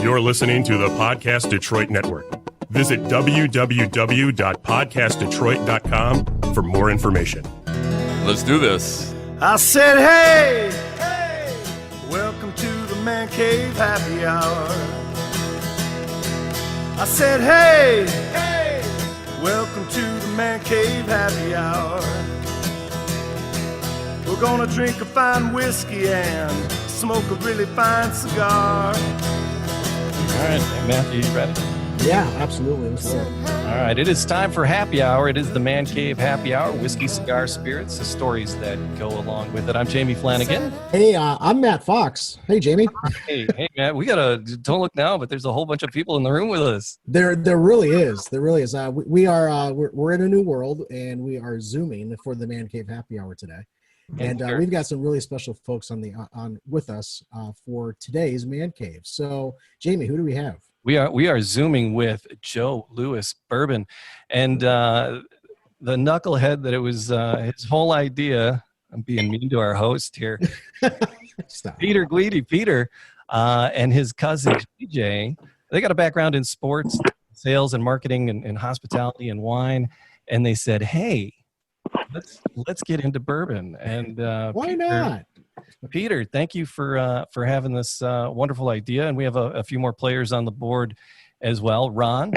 You're listening to the Podcast Detroit Network. Visit www.podcastdetroit.com for more information. Let's do this. I said, hey, welcome to the Man Cave Happy Hour. I said, hey, welcome to the Man Cave Happy Hour. We're gonna drink a fine whiskey and smoke a really fine cigar. All right, Matthew, you ready? Yeah, absolutely. Let's do it. All right, it is time for Happy Hour. It is the Man Cave Happy Hour, whiskey, cigar, spirits, the stories that go along with it. I'm Jamie Flanagan. Hey, I'm Matt Fox. Hey, Jamie. Hey, Matt, we don't look now, but there's a whole bunch of people in the room with us. There really is. There really is. We're in a new world, and we are Zooming for the Man Cave Happy Hour today. And we've got some really special folks on with us for today's Man Cave. So, Jamie, who do we have? We are Zooming with Joe Louis Bourbon, and the knucklehead that it was his whole idea. I'm being mean to our host here. Peter Guidi, Peter, and his cousin PJ. They got a background in sports, sales, and marketing, and hospitality and wine, and they said, "Hey, let's get into bourbon." And why not? Peter, thank you for having this wonderful idea. And we have a few more players on the board as well. Ron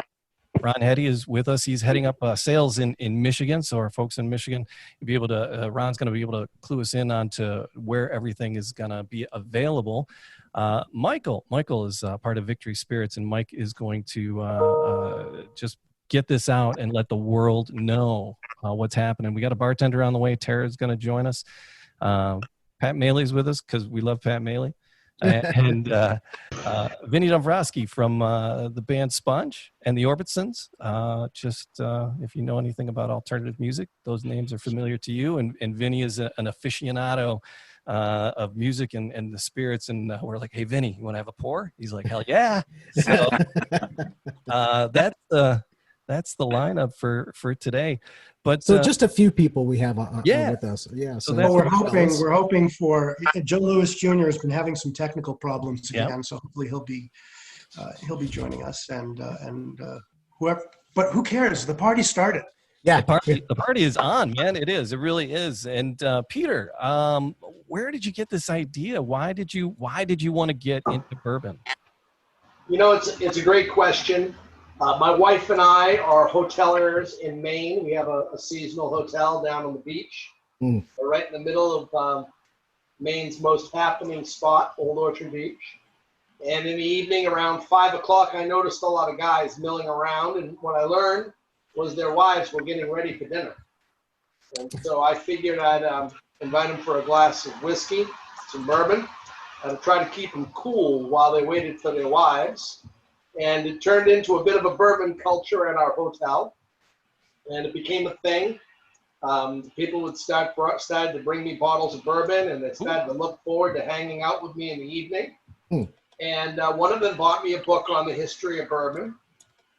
Heady is with us. He's heading up sales in Michigan. So our folks in Michigan, Ron's going to be able to clue us in on to where everything is going to be available. Michael is part of Victory Spirits, and Mike is going to just get this out and let the world know what's happening. We got a bartender on the way. Tara's going to join us. Pat Maley's with us because we love Pat Maley. And Vinny Dombrowski from the band Sponge and the Orbitsons. If you know anything about alternative music, those names are familiar to you. And Vinny is an aficionado of music and the spirits. And we're like, hey, Vinny, you want to have a pour? He's like, hell yeah. So that's the lineup for today. But so just a few people we have with us. Yeah. So we're hoping for Joe Louis Jr. has been having some technical problems again, so hopefully he'll be joining us and whoever. But who cares? The party started. Yeah, the party is on, man. It is. It really is. And Peter, where did you get this idea? Why did you want to get into bourbon? You know, it's a great question. My wife and I are hoteliers in Maine. We have a seasonal hotel down on the beach. We're right in the middle of Maine's most happening spot, Old Orchard Beach. And in the evening around 5 o'clock, I noticed a lot of guys milling around. And what I learned was their wives were getting ready for dinner. And so I figured I'd invite them for a glass of whiskey, some bourbon, and try to keep them cool while they waited for their wives. And it turned into a bit of a bourbon culture at our hotel, and it became a thing. People would started to bring me bottles of bourbon, and they started to look forward to hanging out with me in the evening. And one of them bought me a book on the history of bourbon.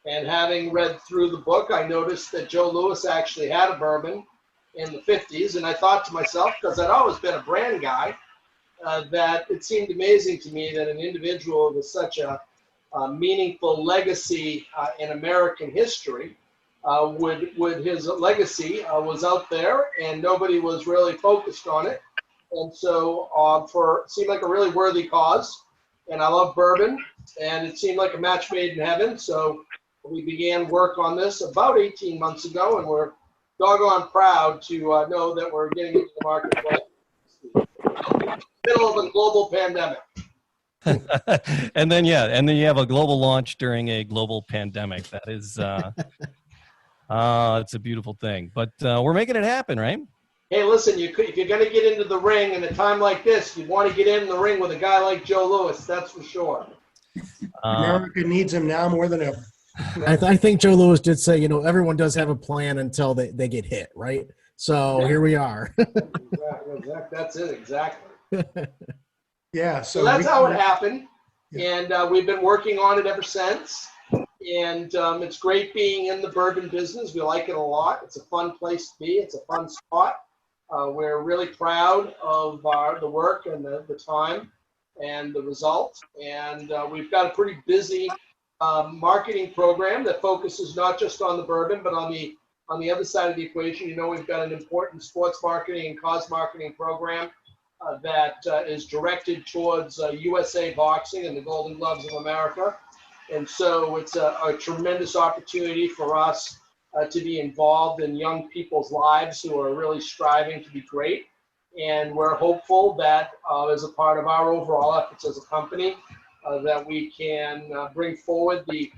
And having read through the book, I noticed that Joe Louis actually had a bourbon in the 50s. And I thought to myself, because I'd always been a brand guy, that it seemed amazing to me that an individual with such a meaningful legacy in American history would his legacy was out there and nobody was really focused on it. And so it seemed like a really worthy cause, and I love bourbon, and it seemed like a match made in heaven. So we began work on this about 18 months ago, and we're doggone proud to know that we're getting into the marketplace in the middle of a global pandemic. and then you have a global launch during a global pandemic. That is it's a beautiful thing, but we're making it happen, right? Hey, listen, if you're going to get into the ring in a time like this, you want to get in the ring with a guy like Joe Louis, that's for sure. America needs him now more than ever. I think Joe Louis did say, everyone does have a plan until they get hit, right? So here we are. Exactly. That's it, exactly. Yeah, so that's how it happened, and we've been working on it ever since. And it's great being in the bourbon business. We like it a lot. It's a fun place to be. It's a fun spot. We're really proud of the work and the time and the result. And we've got a pretty busy marketing program that focuses not just on the bourbon, but on the other side of the equation. We've got an important sports marketing and cause marketing program that is directed towards USA Boxing and the Golden Gloves of America. And so it's a tremendous opportunity for us to be involved in young people's lives who are really striving to be great. And we're hopeful that as a part of our overall efforts as a company, that we can bring forward the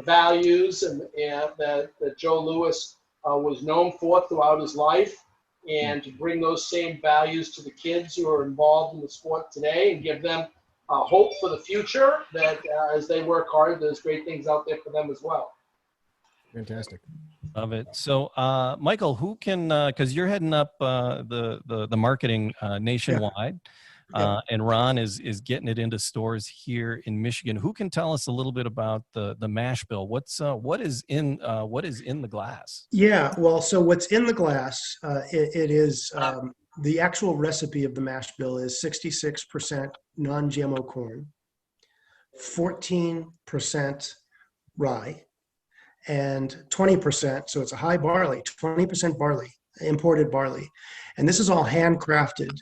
values and that Joe Louis was known for throughout his life, and to bring those same values to the kids who are involved in the sport today and give them hope for the future, that as they work hard, there's great things out there for them as well. Fantastic. Love it. So, Michael, who can, because you're heading up the marketing nationwide, and Ron is getting it into stores here in Michigan. Who can tell us a little bit about the mash bill? What is in the glass? Yeah, well, so what's in the glass? It is the actual recipe of the mash bill is 66% non-GMO corn, 14% rye, and 20%. So it's a high barley, 20% barley, imported barley. And this is all handcrafted.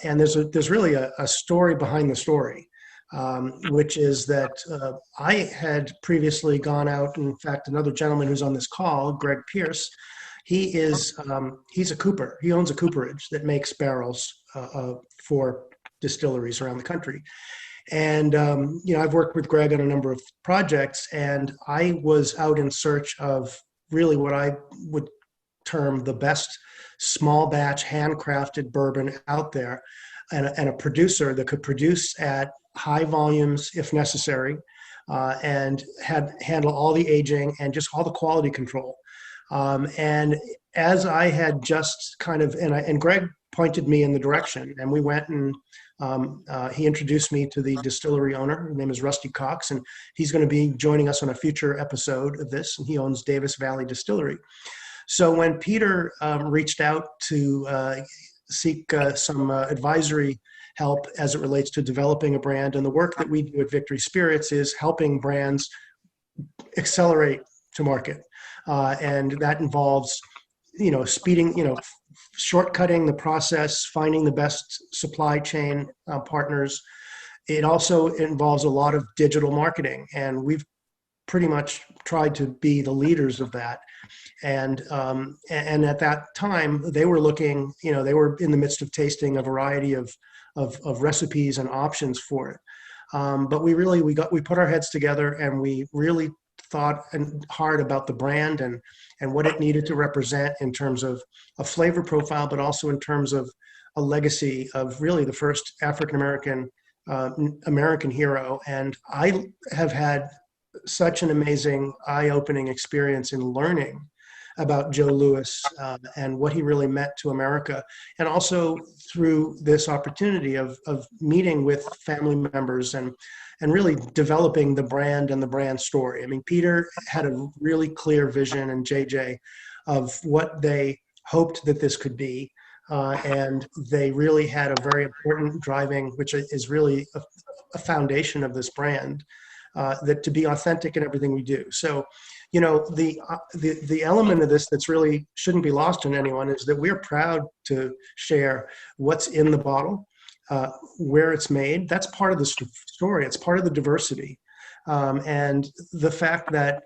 And there's really a story behind the story, which is that I had previously gone out. In fact, another gentleman who's on this call, Greg Pierce, he's a cooper. He owns a cooperage that makes barrels for distilleries around the country. And, I've worked with Greg on a number of projects, and I was out in search of really what I would term the best small batch handcrafted bourbon out there, and a producer that could produce at high volumes if necessary, and handle all the aging and just all the quality control. And as I had just kind of, and Greg pointed me in the direction, and we went and he introduced me to the distillery owner. His name is Rusty Cox, and he's going to be joining us on a future episode of this. And he owns Davis Valley Distillery. So when Peter reached out to seek some advisory help as it relates to developing a brand, and the work that we do at Victory Spirits is helping brands accelerate to market. And that involves, speeding, shortcutting the process, finding the best supply chain partners. It also involves a lot of digital marketing, and we've pretty much tried to be the leaders of that. And at that time, they were looking, they were in the midst of tasting a variety of recipes and options for it. But we put our heads together, and we really thought hard about the brand and what it needed to represent in terms of a flavor profile, but also in terms of a legacy of really the first African-American American hero. And I have had such an amazing eye-opening experience in learning about Joe Louis and what he really meant to America. And also through this opportunity of meeting with family members and really developing the brand and the brand story. I mean, Peter had a really clear vision, and JJ, of what they hoped that this could be. And they really had a very important driving, which is really a foundation of this brand, that to be authentic in everything we do. So, the element of this that's really shouldn't be lost on anyone is that we're proud to share what's in the bottle, where it's made. That's part of the story. It's part of the diversity. And the fact that,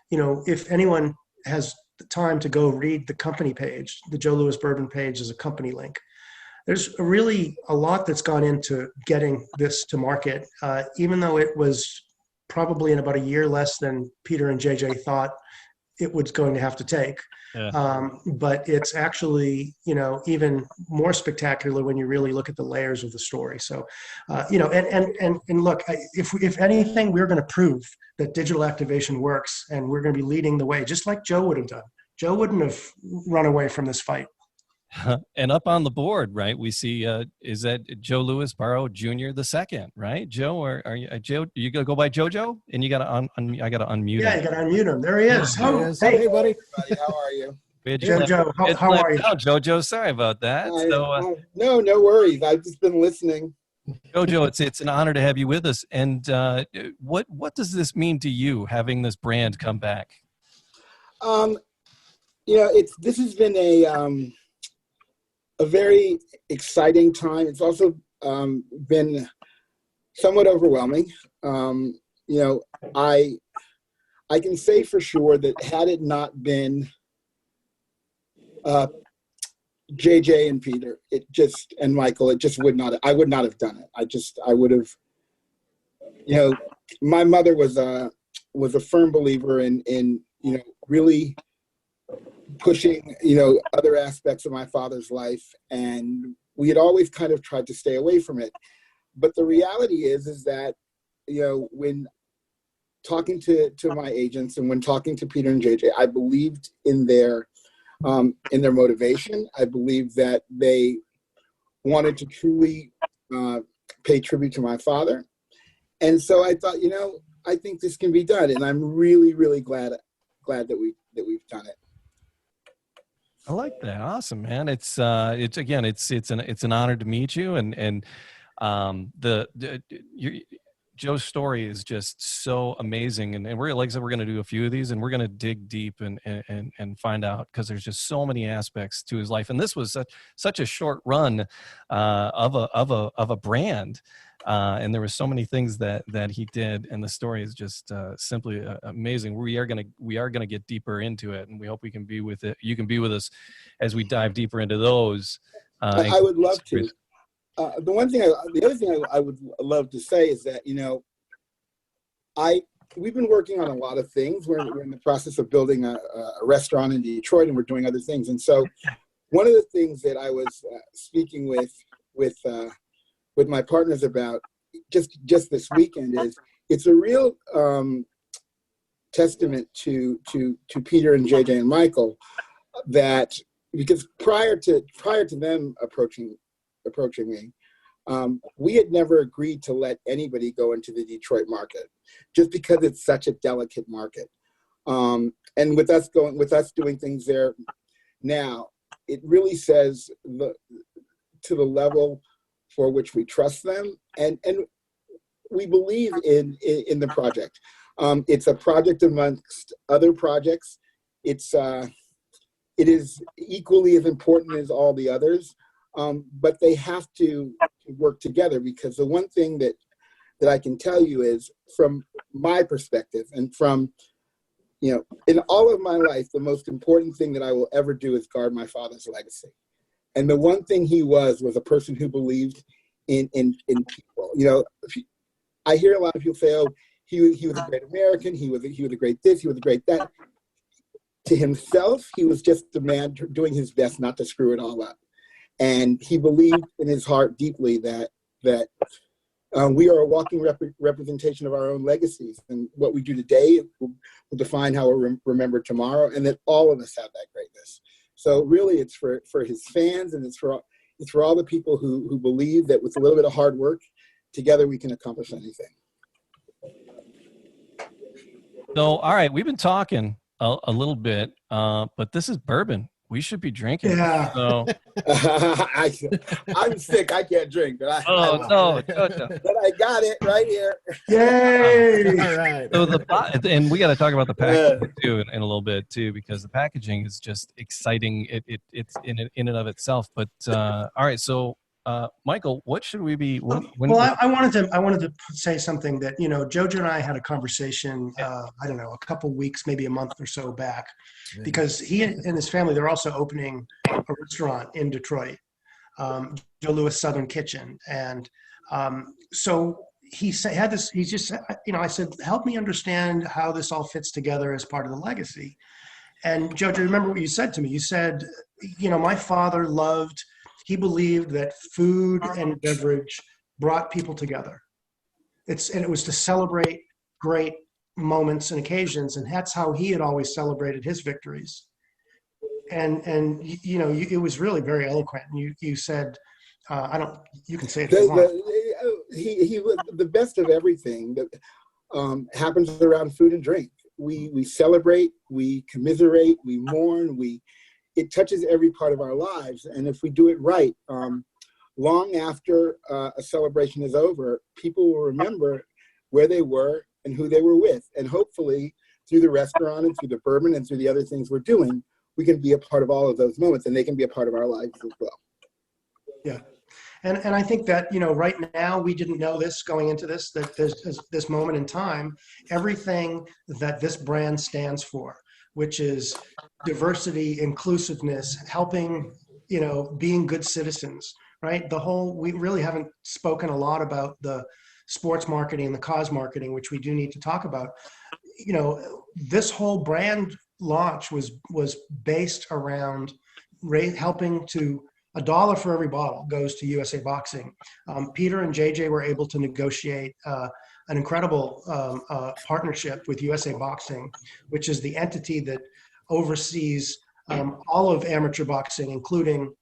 if anyone has the time to go read the company page, the Joe Louis Bourbon page is a company link. There's really a lot that's gone into getting this to market, even though it was probably in about a year less than Peter and JJ thought it was going to have to take. Yeah. But it's actually, even more spectacular when you really look at the layers of the story. So, and look, if anything, we're going to prove that digital activation works, and we're going to be leading the way, just like Joe would have done. Joe wouldn't have run away from this fight. And up on the board, right, we see, is that Joe Louis Barrow Jr. II, right? Joe, or are you, Joe, you go by JoJo? And you got to I got to unmute him. Yeah, you got to unmute him. There he is. Oh, hey, buddy. How are you? JoJo, how are you? JoJo, sorry about that. No worries. I've just been listening. Jojo, it's an honor to have you with us. And what does this mean to you, having this brand come back? This has been a very exciting time. It's also been somewhat overwhelming. I can say for sure that had it not been JJ and Peter, and Michael, I would not have done it. I would have, my mother was a firm believer in really pushing, other aspects of my father's life. And we had always kind of tried to stay away from it. But the reality is that, when talking to my agents and when talking to Peter and JJ, I believed in their motivation. I believe that they wanted to truly pay tribute to my father. And so I thought, I think this can be done. And I'm really, really glad that we've done it. I like that. Awesome, man. It's an honor to meet you. And Joe's story is just so amazing. And we're, like I said, we're going to do a few of these, and we're going to dig deep and find out, because there's just so many aspects to his life. And this was such a short run of a brand. And there were so many things that he did, and the story is just simply amazing. We are gonna get deeper into it, and we hope we can be with it. You can be with us as we dive deeper into those. I would love to. The other thing I would love to say is that we've been working on a lot of things. We're in the process of building a restaurant in Detroit, and we're doing other things. And so, one of the things that I was speaking with my partners about just this weekend is it's a real testament to Peter and JJ and Michael, that because prior to them approaching me, we had never agreed to let anybody go into the Detroit market, just because it's such a delicate market. And with us doing things there now, it really says to the level for which we trust them, and we believe in the project. It's a project amongst other projects. It is equally as important as all the others, but they have to work together, because the one thing that I can tell you is, from my perspective and from, in all of my life, the most important thing that I will ever do is guard my father's legacy. And the one thing he was a person who believed in people. I hear a lot of people say, "Oh, he was a great American. He was a great this. He was a great that." To himself, he was just a man doing his best not to screw it all up. And he believed in his heart deeply that we are a walking representation of our own legacies, and what we do today will define how we're remembered tomorrow, and that all of us have that greatness. So really, it's for his fans, and it's for all the people who believe that with a little bit of hard work, together we can accomplish anything. So, all right, we've been talking a little bit, but this is bourbon. We should be drinking. Yeah. So. I'm sick. I can't drink, but no. But I got it right here. Yay! All right. So and we got to talk about the packaging too in a little bit too, because the packaging is just exciting. It's in and of itself. But all right, so Michael, what should we be? I wanted to say something that Jojo and I had a conversation. I don't know, a couple weeks, maybe a month or so back, because he and his family, they're also opening a restaurant in Detroit, Joe Louis Southern Kitchen, and so he had this. He just said, I said, help me understand how this all fits together as part of the legacy. And Jojo, remember what you said to me? You said, my father loved. He believed that food and beverage brought people together. And it was to celebrate great moments and occasions, and that's how he had always celebrated his victories. And it was really very eloquent. And you said, you can say it if you want. He was the best of everything that happens around food and drink. We celebrate, we commiserate, we mourn, it touches every part of our lives. And if we do it right, long after a celebration is over, people will remember where they were and who they were with. And hopefully through the restaurant and through the bourbon and through the other things we're doing, we can be a part of all of those moments, and they can be a part of our lives as well. Yeah. And I think that, right now, we didn't know this going into this, that this moment in time, everything that this brand stands for, which is diversity, inclusiveness, helping, being good citizens, right? We really haven't spoken a lot about the sports marketing and the cause marketing, which we do need to talk about. This whole brand launch was based around helping to $1 for every bottle goes to USA Boxing. Peter and JJ were able to negotiate an incredible partnership with USA Boxing, which is the entity that oversees all of amateur boxing, including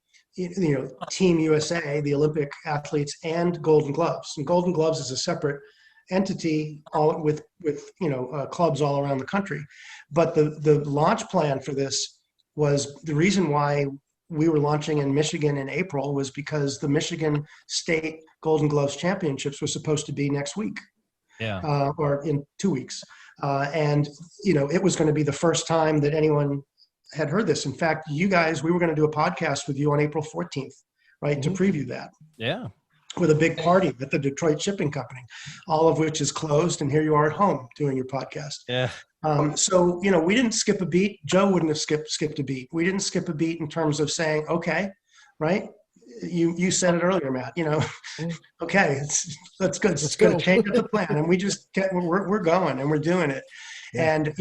Team USA, the Olympic athletes, and Golden Gloves. And Golden Gloves is a separate entity, all with clubs all around the country. But the launch plan for this was the reason why we were launching in Michigan in April was because the Michigan State Golden Gloves Championships was supposed to be next week, or in 2 weeks. And it was going to be the first time that anyone had heard this. In fact, you guys, we were going to do a podcast with you on April 14th, right, to preview that. Yeah. With a big party at the Detroit Shipping Company, all of which is closed, and here you are at home doing your podcast. Yeah. So, we didn't skip a beat. Joe wouldn't have skipped a beat. We didn't skip a beat in terms of saying, okay, right? You said it earlier, Matt, okay, that's good. It's going to change the plan. And we just we're going and we're doing it. Yeah. And,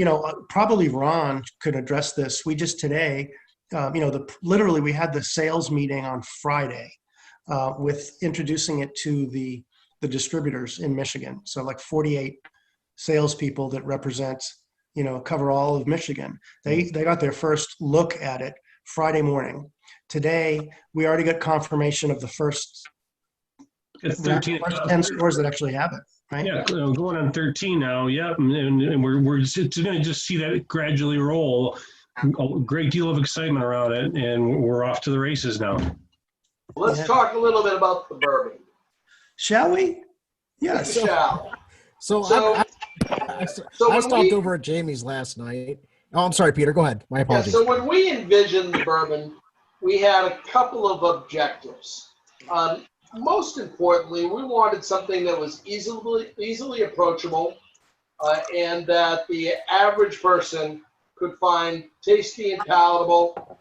probably Ron could address this. We just today, literally we had the sales meeting on Friday with introducing it to the distributors in Michigan. So like 48 salespeople that represent, cover all of Michigan. They got their first look at it Friday morning. Today, we already got confirmation of the first 10 stores that actually have it, right? Yeah, going on 13 now. Yeah, and we're just going to just see that gradually roll. A great deal of excitement around it, and we're off to the races now. Let's talk a little bit about the bourbon. Shall we? Yes. Shall. So I stopped over at Jamie's last night. Oh, I'm sorry, Peter. Go ahead. My apologies. So when we envisioned the bourbon, we had a couple of objectives. Most importantly, we wanted something that was easily approachable and that the average person could find tasty and palatable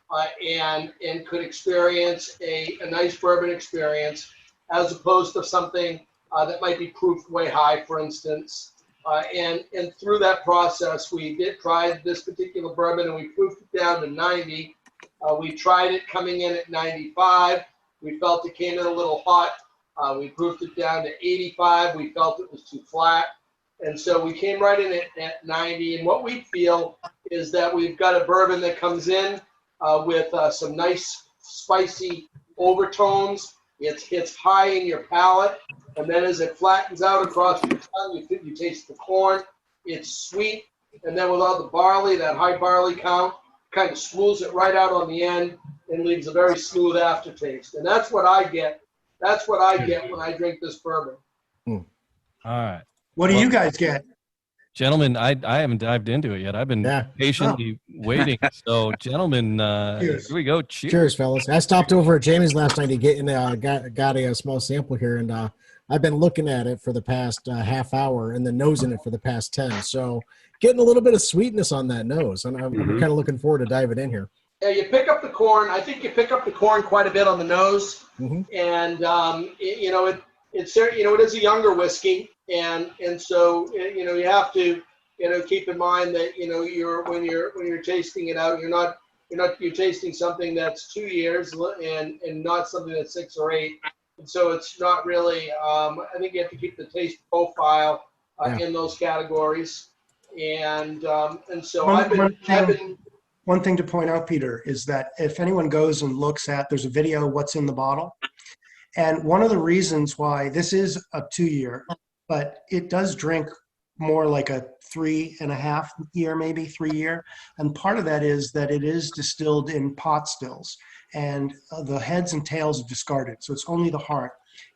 and could experience a nice bourbon experience, as opposed to something that might be proofed way high, for instance. And through that process, we did try this particular bourbon and we proofed it down to 90. We tried it coming in at 95. We felt it came in a little hot. We proofed it down to 85. We felt it was too flat. And so we came right in at 90. And what we feel is that we've got a bourbon that comes in with some nice spicy overtones. It hits high in your palate. And then as it flattens out across your tongue, you taste the corn. It's sweet. And then with all the barley, that high barley count, kind of smooths it right out on the end and leaves a very smooth aftertaste. And that's what I get. That's what I get when I drink this bourbon. All right. What do you guys get? Gentlemen, I haven't dived into it yet. I've been patiently waiting. So, gentlemen, here we go. Cheers, fellas. I stopped over at Jamie's last night to get in. Got a small sample here, and I've been looking at it for the past half hour and then nosing it for the past 10. So, getting a little bit of sweetness on that nose, and I'm kind of looking forward to diving in here. Yeah, you pick up the corn. I think you pick up the corn quite a bit on the nose, and it is a younger whiskey, and so you have to keep in mind that when you're tasting it out, you're tasting something that's 2 years and not something that's 6 or 8, and so it's not really. I think you have to keep the taste profile in those categories, and so I've been. One thing to point out, Peter, is that if anyone goes and looks at, there's a video, what's in the bottle. And one of the reasons why this is a 2-year, but it does drink more like a 3.5 year, maybe 3 year. And part of that is that it is distilled in pot stills. and the heads and tails are discarded. So it's only the heart.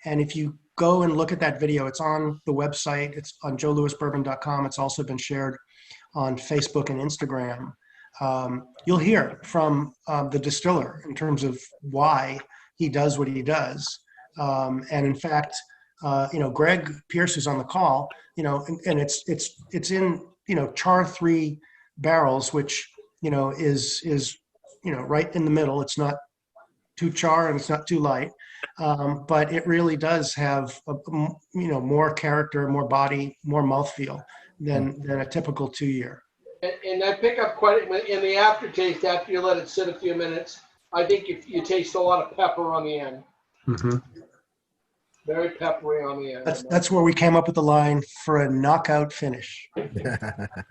And if you go and look at that video, it's on the website. It's on joelouisbourbon.com. It's also been shared on Facebook and Instagram. You'll hear from the distiller in terms of why he does what he does. And in fact, Greg Pierce is on the call, and it's in, char 3 barrels, which, is right in the middle. It's not too char and it's not too light. But it really does have, more character, more body, more mouthfeel than a typical 2-year. And I pick up quite in the aftertaste after you let it sit a few minutes. I think if you taste a lot of pepper on the end. Mm-hmm. Very peppery on the end. That's where we came up with the line for a knockout finish.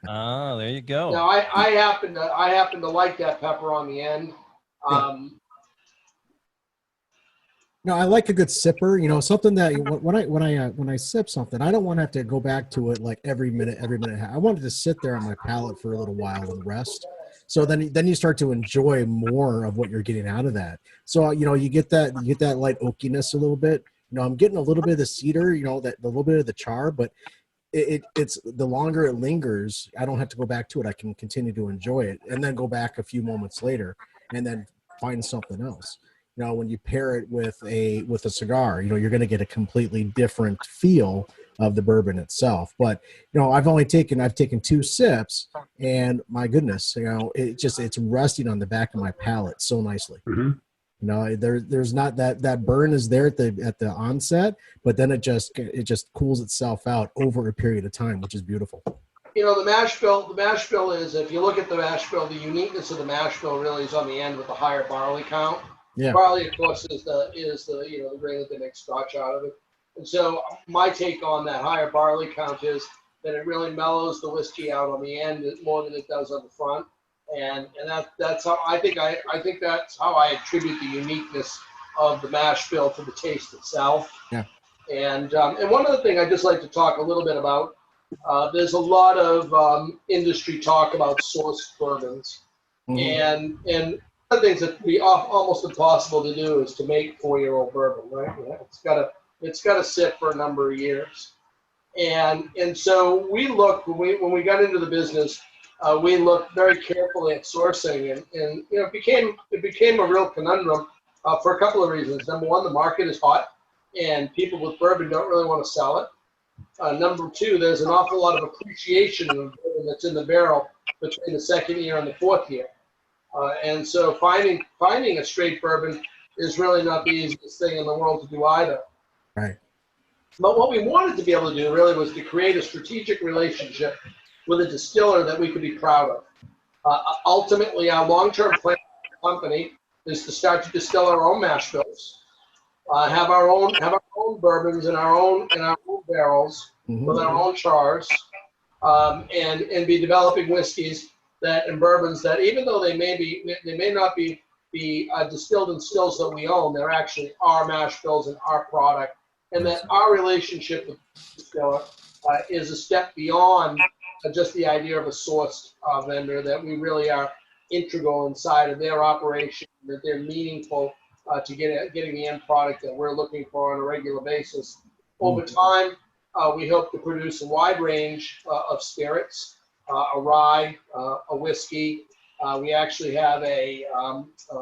Ah, there you go. Now I happen to like that pepper on the end. No, I like a good sipper. Something that when I sip something, I don't want to have to go back to it like every minute. I want it to sit there on my palate for a little while and rest. So then you start to enjoy more of what you're getting out of that. So you get that light oakiness a little bit. I'm getting a little bit of the cedar, that a little bit of the char, but it's the longer it lingers, I don't have to go back to it. I can continue to enjoy it and then go back a few moments later and then find something else. When you pair it with a cigar, you're going to get a completely different feel of the bourbon itself. But I've taken 2 sips, and my goodness, it's resting on the back of my palate so nicely. Mm-hmm. There's not that burn is there at the onset, but then it just cools itself out over a period of time, which is beautiful. The mash bill is, if you look at the mash bill, the uniqueness of the mash bill really is on the end with the higher barley count. Yeah. Barley, of course, is the the grain that they make scotch out of it. And so my take on that higher barley count is that it really mellows the whiskey out on the end more than it does on the front. And that's how I think that's how I attribute the uniqueness of the mash bill to the taste itself. Yeah. And one other thing I'd just like to talk a little bit about, there's a lot of industry talk about sourced bourbons. Mm-hmm. And one of the things that would be almost impossible to do is to make 4-year-old bourbon, right? It's got to sit for a number of years. And so we looked, when we got into the business, we looked very carefully at sourcing, and it became a real conundrum for a couple of reasons. Number one, the market is hot, and people with bourbon don't really want to sell it. Number two, there's an awful lot of appreciation of bourbon that's in the barrel between the 2nd year and the 4th year, and so finding a straight bourbon is really not the easiest thing in the world to do either. Right. But what we wanted to be able to do really was to create a strategic relationship with a distiller that we could be proud of. Ultimately, our long-term plan for the company is to start to distill our own mash bills, have our own bourbons in our own barrels, mm-hmm. with our own chars, and be developing whiskeys and bourbons that, even though they may not be distilled in stills that we own, they're actually our mash bills and our product, and that our relationship with the distiller is a step beyond just the idea of a sourced vendor, that we really are integral inside of their operation, that they're meaningful to getting the end product that we're looking for on a regular basis. Over time, we hope to produce a wide range of spirits, a rye, a whiskey. We actually have a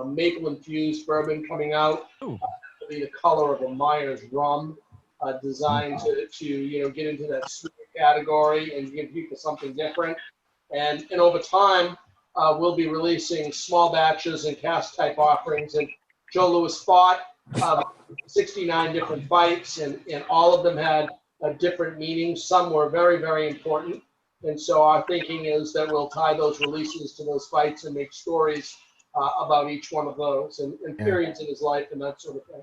maple-infused bourbon coming out, be the color of a Myers rum, designed to get into that sweet category and give people something different. And over time, we'll be releasing small batches and cask type offerings. And Joe Louis fought 69 different fights, and all of them had different meanings. Some were very, very important. And so our thinking is that we'll tie those releases to those fights and make stories about each one of those and periods in his life and that sort of thing.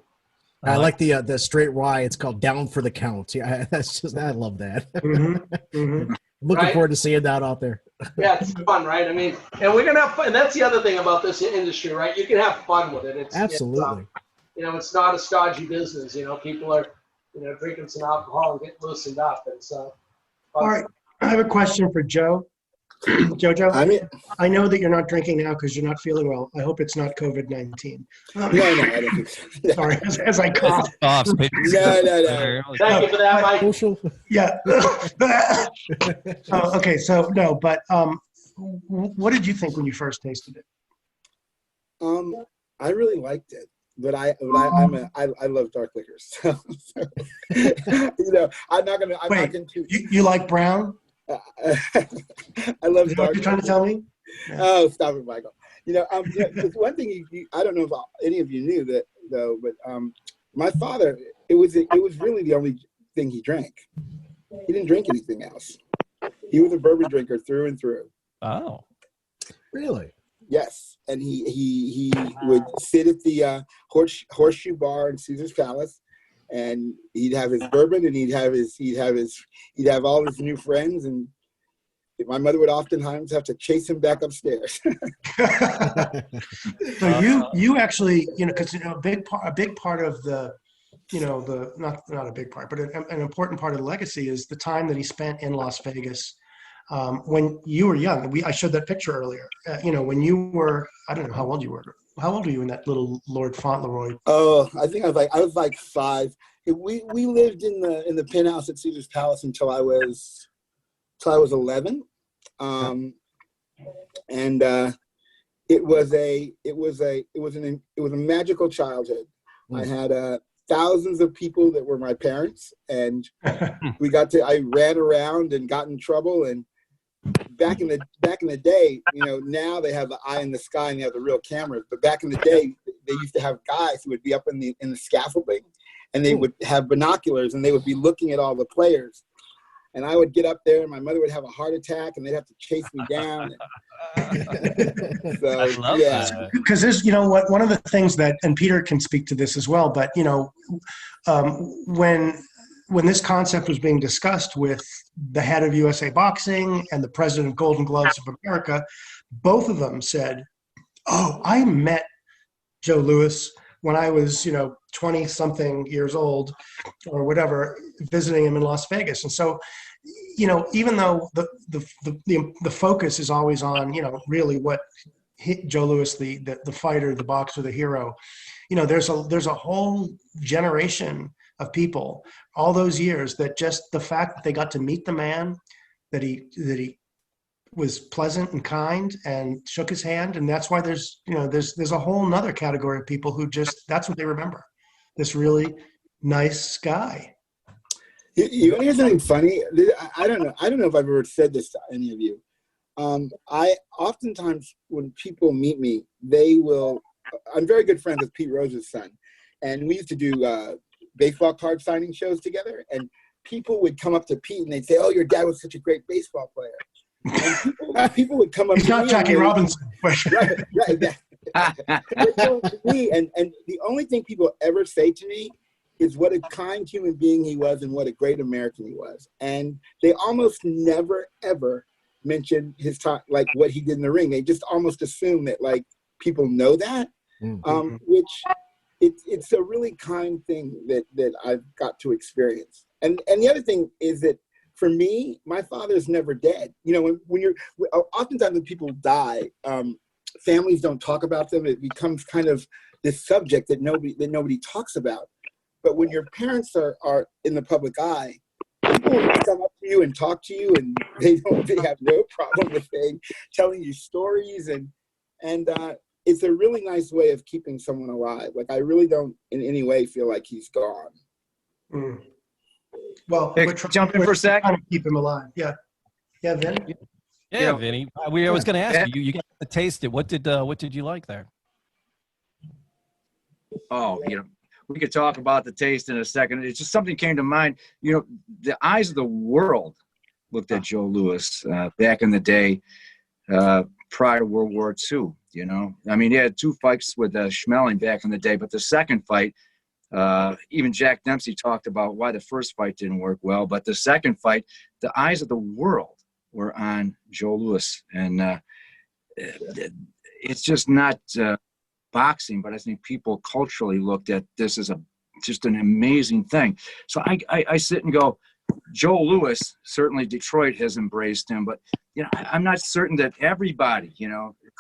I like the straight rye. It's called Down for the Count. Yeah, I love that. Mm-hmm. Mm-hmm. Looking forward to seeing that out there. Yeah, it's fun, right? I mean, and we're gonna have fun. And that's the other thing about this industry, right? You can have fun with it. Absolutely. It's not a stodgy business. People are, drinking some alcohol and getting loosened up. And so. All right, I have a question for Joe. Jojo, I mean, I know that you're not drinking now because you're not feeling well. I hope it's not COVID-19. no, I don't think so. Sorry, as I cough. No. Thank you for that, Mike. Social. Yeah. Oh, okay, so no, but what did you think when you first tasted it? I really liked it, but I love dark liquors. So, I'm not into. You like brown? I love. Is that what you're trying to tell me? Yeah. Oh, stop it, Michael. One thing I don't know if any of you knew that though, but my father, it was really the only thing he drank. He didn't drink anything else. He was a bourbon drinker through and through. Oh, really? Yes, and he would sit at the horseshoe bar in Caesar's Palace, and he'd have his bourbon, and he'd have all his new friends, and my mother would oftentimes have to chase him back upstairs. So you actually, because a big part of the, not a big part, but an important part of the legacy is the time that he spent in Las Vegas. When you were young, I showed that picture earlier. When you were, I don't know how old you were. How old were you in that little Lord Fauntleroy? Oh, I think I was like 5. We lived in the penthouse at Caesar's Palace until I was 11, and it was a magical childhood. I had thousands of people that were my parents, and I ran around and got in trouble. And back in the day, now they have the eye in the sky and they have the real cameras. But back in the day, they used to have guys who would be up in the scaffolding, and they would have binoculars and they would be looking at all the players. And I would get up there and my mother would have a heart attack and they'd have to chase me down. So, I love that. Because there's, one of the things that, and Peter can speak to this as well, but, when this concept was being discussed with the head of USA Boxing and the president of Golden Gloves of America, both of them said, "Oh, I met Joe Louis when I was, 20-something years old or whatever, visiting him in Las Vegas." And so, even though the focus is always on, really what hit Joe Louis, the fighter, the boxer, the hero, there's a whole generation of people all those years that just the fact that they got to meet the man, that he was pleasant and kind and shook his hand. And that's why there's a whole nother category of people who that's what they remember. This really nice guy. You want to hear something funny? I don't know if I've ever said this to any of you. I oftentimes, when people meet me, I'm very good friends with Pete Rose's son. And we used to do baseball card signing shows together. And people would come up to Pete and they'd say, "Oh, your dad was such a great baseball player." And people would come up He's to not me. Jackie Robinson. Right. And the only thing people ever say to me is what a kind human being he was and what a great American he was. And they almost never, ever mention his time, like what he did in the ring. They just almost assume that like people know that, which it's a really kind thing that I've got to experience. And the other thing is that for me, my father's never dead. Oftentimes when people die, families don't talk about them. It becomes kind of this subject that nobody talks about. But when your parents are in the public eye, people will come up to you and talk to you, and they have no problem with telling you stories, and it's a really nice way of keeping someone alive. Like I really don't in any way feel like he's gone. Mm. Well, hey, jump in for a sec. Trying to keep him alive. Yeah, Vinny. Yeah, Vinny. I was going to ask you. You got to taste it. What did you like there? Oh, we could talk about the taste in a second. It's just something came to mind. The eyes of the world looked at Joe Louis back in the day, prior to World War II. I mean, he had 2 fights with Schmeling back in the day, but the second fight, even Jack Dempsey talked about why the first fight didn't work well, but the second fight, the eyes of the world were on Joe Louis, and it's just not boxing, but I think people culturally looked at this as just an amazing thing. So I sit and go, Joe Louis, certainly Detroit has embraced him, but I'm not certain that everybody,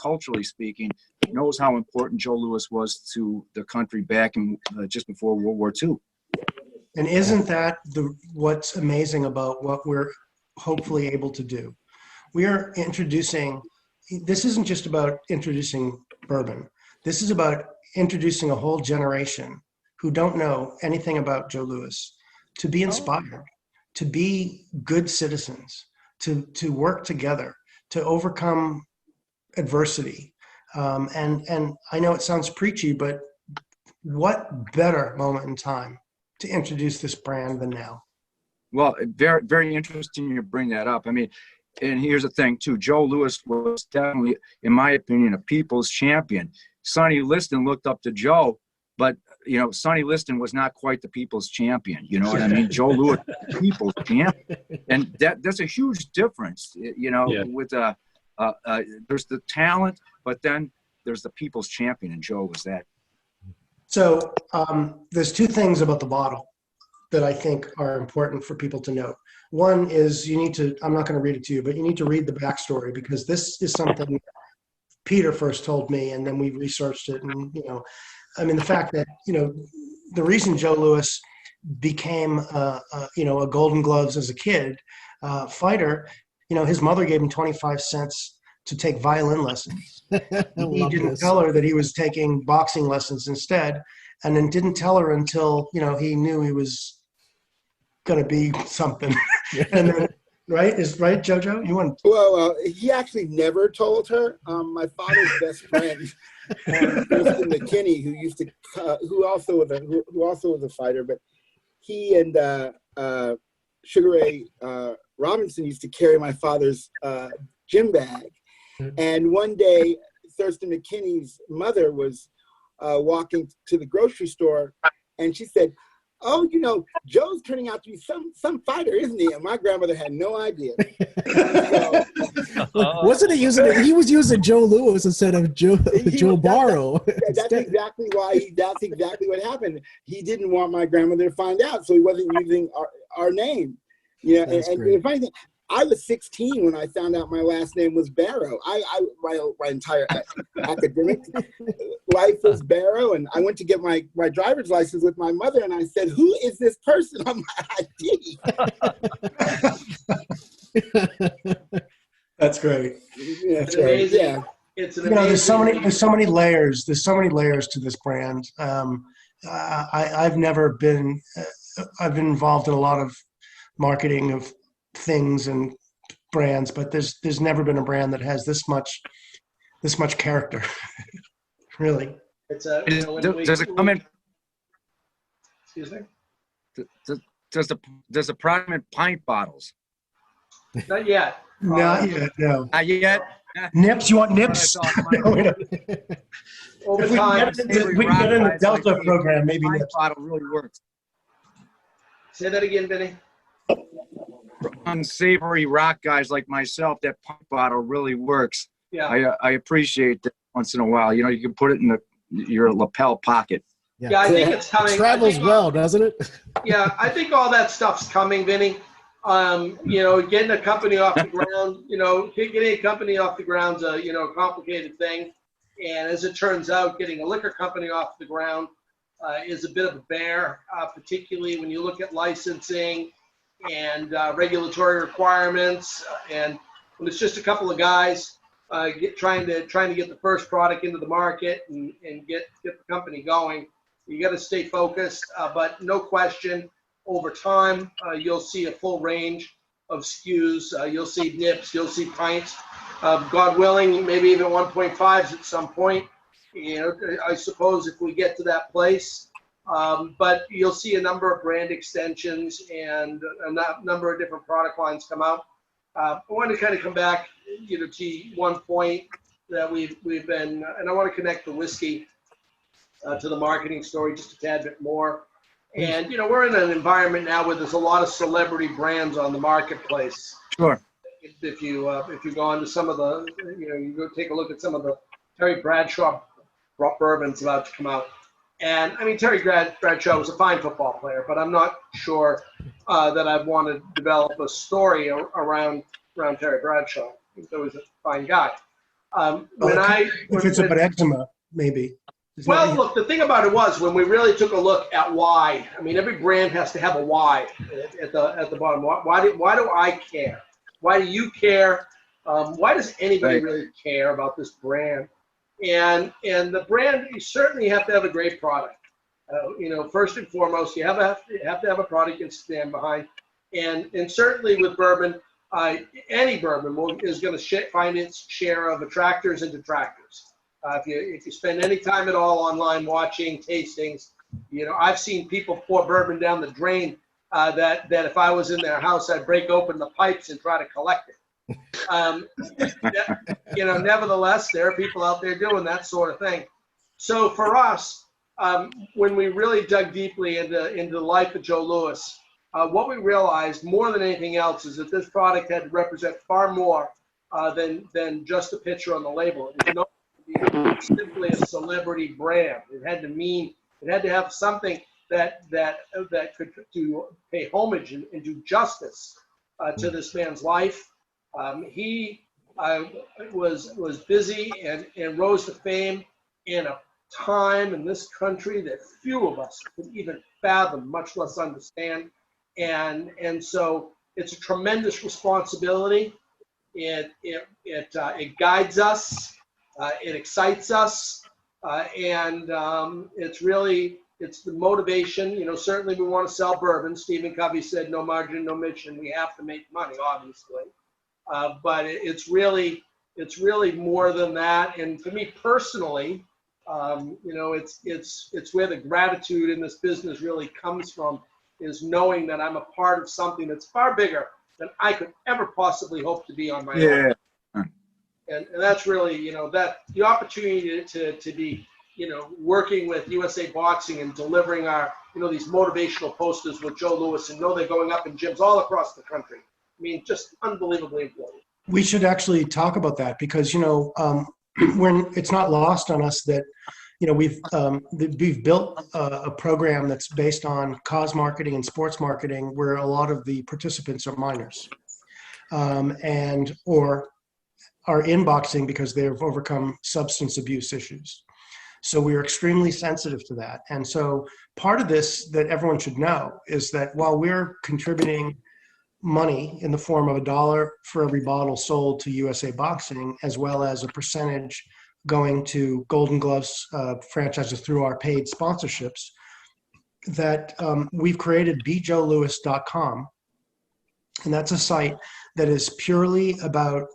culturally speaking, knows how important Joe Louis was to the country back in just before World War II. And isn't that what's amazing about what we're hopefully able to do? We are introducing, this isn't just about introducing bourbon. This is about introducing a whole generation who don't know anything about Joe Louis to be inspired, to be good citizens, to work together, to overcome adversity. And I know it sounds preachy, but what better moment in time to introduce this brand than now? Well, very, very interesting you bring that up. I mean, and here's the thing too, Joe Louis was definitely, in my opinion, a people's champion. Sonny Liston looked up to Joe, but Sonny Liston was not quite the people's champion. You know what I mean? Joe Louis, the people's champion, and that's a huge difference. With there's the talent, but then there's the people's champion, and Joe was that. So there's two things about the bottle that I think are important for people to know. One is you need to, I'm not going to read it to you, but you need to read the backstory, because this is something Peter first told me, and then we researched it. And, the fact that, the reason Joe Louis became, a Golden Gloves as a kid fighter, his mother gave him 25 cents to take violin lessons. He didn't tell her that he was taking boxing lessons instead, and then didn't tell her until, he knew he was going to be something. And then, right, Jojo? You want? Well, he actually never told her. My father's best friend, Mr. McKinney, who also was a fighter, but he and Sugar Ray Robinson used to carry my father's gym bag. And one day, Thurston McKinney's mother was walking to the grocery store, and she said, "Oh, Joe's turning out to be some fighter, isn't he?" And my grandmother had no idea. Wasn't he using it? He was using Joe Louis instead of Joe Barrow. That's exactly why. That's exactly what happened. He didn't want my grandmother to find out, so he wasn't using our name. And the funny thing, I was 16 when I found out my last name was Barrow. My entire academic life was Barrow, and I went to get my driver's license with my mother, and I said, "Who is this person on my ID?" That's great. Yeah, It's amazing. Yeah. It's an amazing. There's so many layers. There's so many layers to this brand. I've been involved in a lot of marketing of things and brands, but there's never been a brand that has this much character. Really. Does it come in? Excuse me. Does the product in pint bottles? Not yet. Not yet. No. Not yet. Nips? You want nips? Over We time. can get in the Delta program. Maybe pint nips. bottle really works. Say that again, Vinny. Unsavory rock guys like myself, that pint bottle really works. Yeah. I appreciate that once in a while. You can put it in your lapel pocket. Yeah, I think it's coming. It travels well, doesn't it? Yeah, I think all that stuff's coming, Vinny. Getting a company off the ground, getting a company off the ground's a, complicated thing. And as it turns out, getting a liquor company off the ground is a bit of a bear, particularly when you look at licensing and regulatory requirements. And when it's just a couple of guys trying to get the first product into the market and get the company going, you got to stay focused. But no question, over time, you'll see a full range of SKUs. You'll see nips, you'll see pints. God willing, maybe even 1.5s at some point. I suppose if we get to that place. But you'll see a number of brand extensions and a number of different product lines come out. I want to kind of come back, to one point that we've been, and I want to connect the whiskey to the marketing story just a tad bit more. And, we're in an environment now where there's a lot of celebrity brands on the marketplace. Sure. If you go on to some of the, you go take a look at some of the Terry Bradshaw bourbons about to come out. And I mean, Terry Bradshaw was a fine football player, but I'm not sure that I'd want to develop a story around Terry Bradshaw. I think he was a fine guy. If it's about eczema, maybe. Well, look, the thing about it was when we really took a look at why. I mean, every brand has to have a why at the bottom. Why do I care? Why do you care? Why does anybody really care about this brand? And the brand, you certainly have to have a great product. First and foremost, you have to have a product you can stand behind. And certainly with bourbon, any bourbon is going to find its share of attractors and detractors. If you spend any time at all online watching tastings, I've seen people pour bourbon down the drain that if I was in their house, I'd break open the pipes and try to collect it. Nevertheless, there are people out there doing that sort of thing. So for us, when we really dug deeply into the life of Joe Louis, what we realized more than anything else is that this product had to represent far more than just a picture on the label. It was not simply a celebrity brand. It had to have something that could pay homage and do justice to this man's life. He was busy and rose to fame in a time in this country that few of us could even fathom, much less understand. And so it's a tremendous responsibility. It guides us. It excites us, and it's the motivation. Certainly we want to sell bourbon. Stephen Covey said, "No margin, no mission." We have to make money, obviously, but it's really more than that. And for me personally, it's where the gratitude in this business really comes from, is knowing that I'm a part of something that's far bigger than I could ever possibly hope to be on my own. And that's really, that the opportunity to be, working with USA Boxing and delivering our, these motivational posters with Joe Louis, and they're going up in gyms all across the country. I mean, just unbelievably important. We should actually talk about that because, when it's not lost on us that, we've built a program that's based on cause marketing and sports marketing, where a lot of the participants are minors, or are in boxing because they've overcome substance abuse issues. So we are extremely sensitive to that. And so part of this that everyone should know is that while we're contributing money in the form of $1 for every bottle sold to USA Boxing, as well as a percentage going to Golden Gloves franchises through our paid sponsorships, that we've created bjoelouis.com. And that's a site that is purely about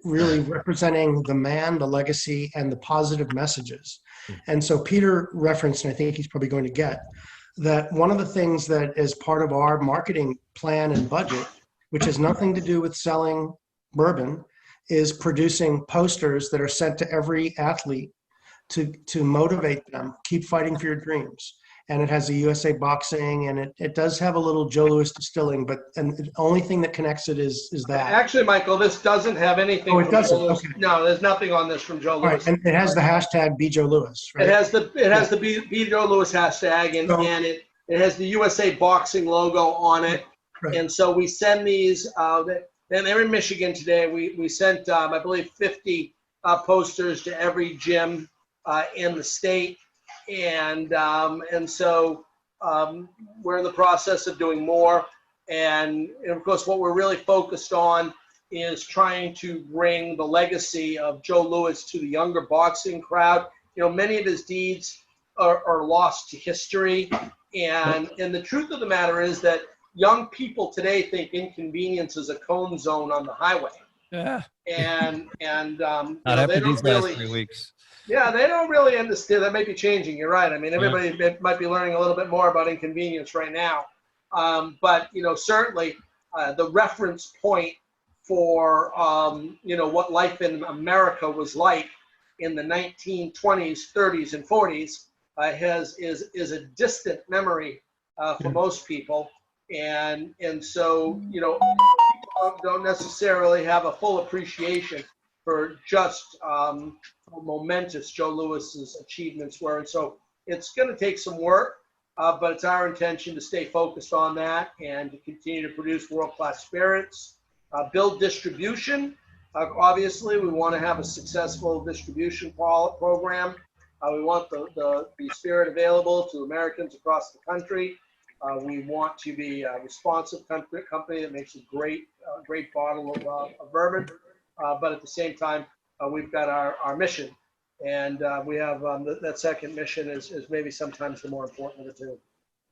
really representing the man, the legacy, and the positive messages. And so Peter referenced, and I think he's probably going to get, that one of the things that is part of our marketing plan and budget, which has nothing to do with selling bourbon, is producing posters that are sent to every athlete to motivate them, keep fighting for your dreams. And it has a USA Boxing, and it does have a little Joe Louis Distilling, and the only thing that connects it is that. Actually, Michael, this doesn't have anything. Oh, it doesn't. Okay. No, there's nothing on this from Joe Louis. Right, and it has the hashtag #BeJoeLouis, right? It has the Be Joe Louis hashtag, and it has the USA Boxing logo on it. Right. And so we send these. And they're in Michigan today. We sent, I believe, 50 posters to every gym in the state. And so we're in the process of doing more. And of course, what we're really focused on is trying to bring the legacy of Joe Louis to the younger boxing crowd. Many of his deeds are lost to history. And the truth of the matter is that young people today think inconvenience is a cone zone on the highway. Yeah. And not after these last 3 weeks. Yeah, they don't really understand. That may be changing. You're right. I mean, everybody might be learning a little bit more about inconvenience right now. But certainly the reference point for what life in America was like in the 1920s, 30s, and 40s is a distant memory for most people. And so people don't necessarily have a full appreciation for just how momentous Joe Louis's achievements were. And so it's going to take some work, but it's our intention to stay focused on that and to continue to produce world-class spirits, build distribution. Obviously, we want to have a successful distribution program. We want the spirit available to Americans across the country. We want to be a responsive company that makes a great bottle of bourbon. But at the same time, we've got our mission. And we have that second mission is maybe sometimes the more important of the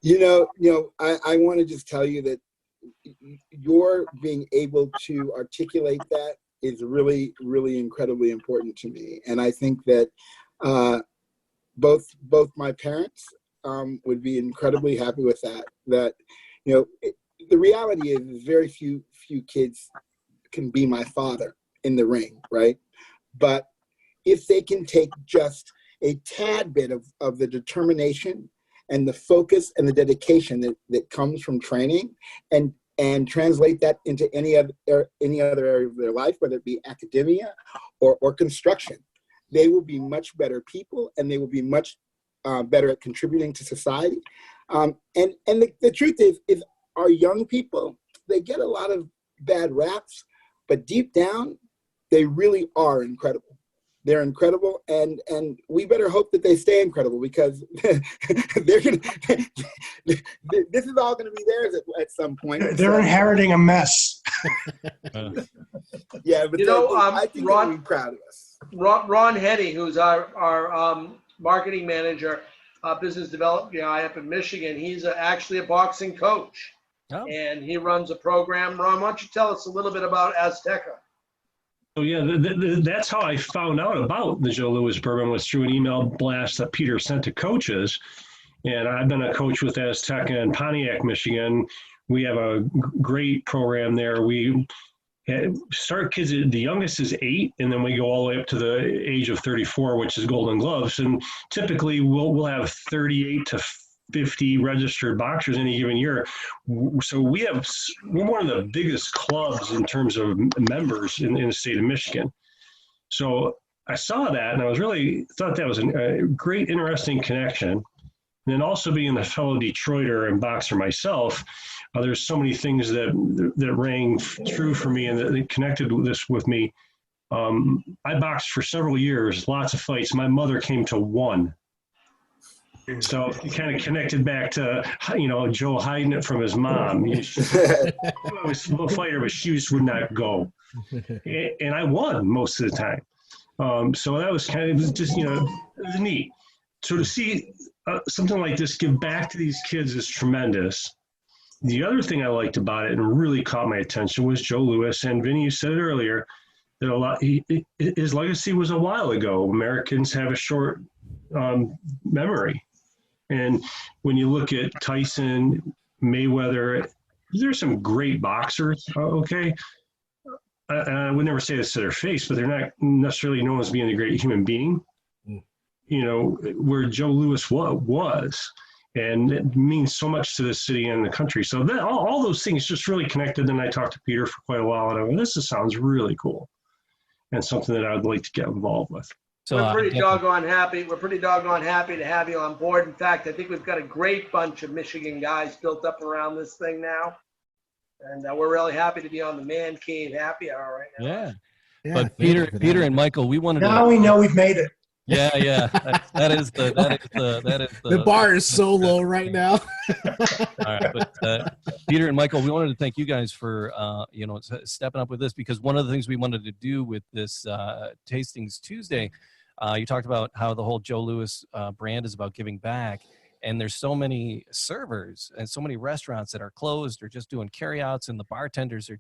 two. I want to just tell you that your being able to articulate that is really, really incredibly important to me. And I think that both my parents would be incredibly happy with that. That, the reality is very few kids can be my father in the ring, right? But if they can take just a tad bit of the determination and the focus and the dedication that comes from training and translate that into any other area of their life, whether it be academia or construction, they will be much better people, and they will be much better at contributing to society. And the truth is our young people, they get a lot of bad raps, but deep down, they really are incredible. They're incredible, and we better hope that they stay incredible, because they're gonna. This is all going to be theirs at some point. They're inheriting a mess. Yeah, but I think they'll be proud of us. Ron Heady, who's our marketing manager, business development guy up in Michigan, he's actually a boxing coach, and he runs a program. Ron, why don't you tell us a little bit about Azteca? So yeah, that's how I found out about the Joe Louis Bourbon, was through an email blast that Peter sent to coaches. And I've been a coach with Azteca in Pontiac, Michigan. We have a great program there. We start kids, the youngest is 8, and then we go all the way up to the age of 34, which is Golden Gloves. And typically we'll have 38 to 50 registered boxers any given year. So we're one of the biggest clubs in terms of members in the state of Michigan. So I saw that, and I thought that was a great, interesting connection. And then also being a fellow Detroiter and boxer myself, there's so many things that rang true for me and that connected with me. I boxed for several years, lots of fights. My mother came to one. So it kind of connected back to, Joe hiding it from his mom. She was a fighter, but she just would not go. And I won most of the time. So that was kind of just, it was neat. So to see something like this give back to these kids is tremendous. The other thing I liked about it and really caught my attention was Joe Louis. And Vinny, you said it earlier, that his legacy was a while ago. Americans have a short memory. And when you look at Tyson, Mayweather, there's some great boxers, okay? I would never say this to their face, but they're not necessarily known as being a great human being, where Joe Louis was. And it means so much to the city and the country. So all those things just really connected. And I talked to Peter for quite a while, and I went, this sounds really cool and something that I would like to get involved with. So we're pretty doggone happy. We're pretty doggone happy to have you on board. In fact, I think we've got a great bunch of Michigan guys built up around this thing now. And we're really happy to be on the Man Cave Happy Hour right now. Yeah. But Peter and Michael, we wanted now we know we've made it. Yeah. That is the bar is so low right now. All right, but Peter and Michael, we wanted to thank you guys for stepping up with this, because one of the things we wanted to do with this Tastings Tuesday, you talked about how the whole Joe Louis brand is about giving back. And there's so many servers and so many restaurants that are closed or just doing carryouts, and the bartenders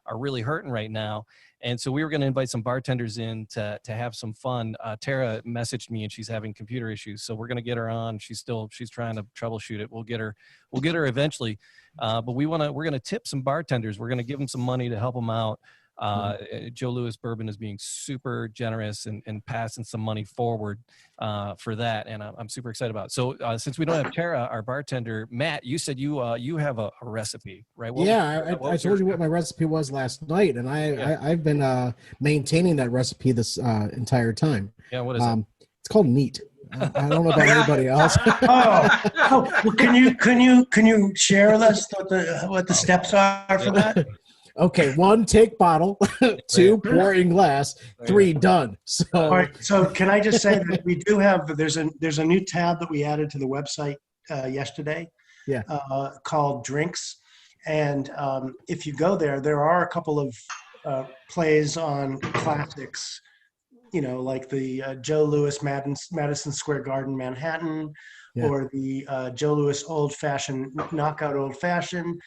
are really hurting right now. And so we were going to invite some bartenders in to have some fun. Tara messaged me, and she's having computer issues, so we're going to get her on. She's trying to troubleshoot it. We'll get her eventually. But we're going to tip some bartenders. We're going to give them some money to help them out. Joe Louis Bourbon is being super generous and passing some money forward for that, and I'm super excited about it. So since we don't have Tara, our bartender, Matt, you said you have a recipe, right? I told you what my recipe was last night, and I've been maintaining that recipe this entire time. Yeah, what is it? It's called neat. I don't know about anybody else. Well, can you share with us what the steps are for that? Okay, 1, take bottle. 2, pour in glass. 3, done. So, all right. So can I just say that we do have there's a new tab that we added to the website yesterday. Yeah. Called Drinks, and if you go there, there are a couple of plays on classics. You know, like the Joe Louis Madison Square Garden Manhattan, or the Joe Louis Old Fashioned Knockout Old Fashioned.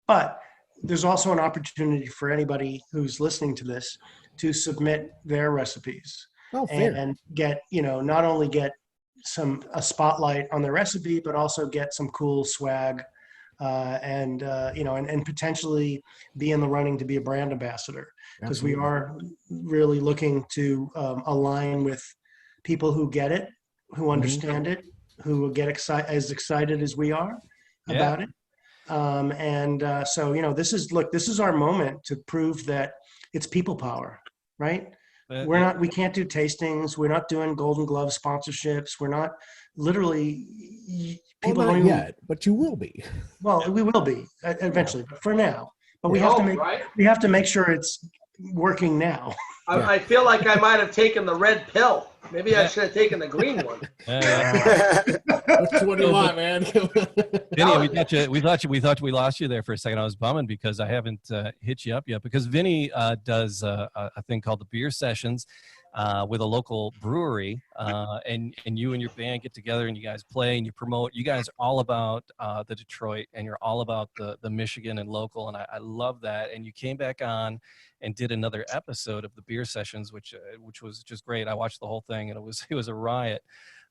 But there's also an opportunity for anybody who's listening to this to submit their recipes and get, not only get a spotlight on their recipe, but also get some cool swag and potentially be in the running to be a brand ambassador, because we are really looking to align with people who get it, who understand it, who will get as excited as we are about it. So this is our moment to prove that it's people power, right? We can't do tastings. We're not doing Golden Glove sponsorships. We're not literally people not yet, but you will be. Well, we will be eventually, but for now. But we have to make sure it's working now. I feel like I might have taken the red pill. Maybe I should have taken the green one. Which one do you want, man? Vinny, we thought we lost you there for a second. I was bumming because I haven't hit you up yet, because Vinny does a thing called the Beer Sessions with a local brewery, and you and your band get together and you guys play and you promote. You guys are all about the Detroit, and you're all about the Michigan and local, and I love that. And you came back on and did another episode of the Beer Sessions, which was just great. I watched the whole thing, and it was a riot.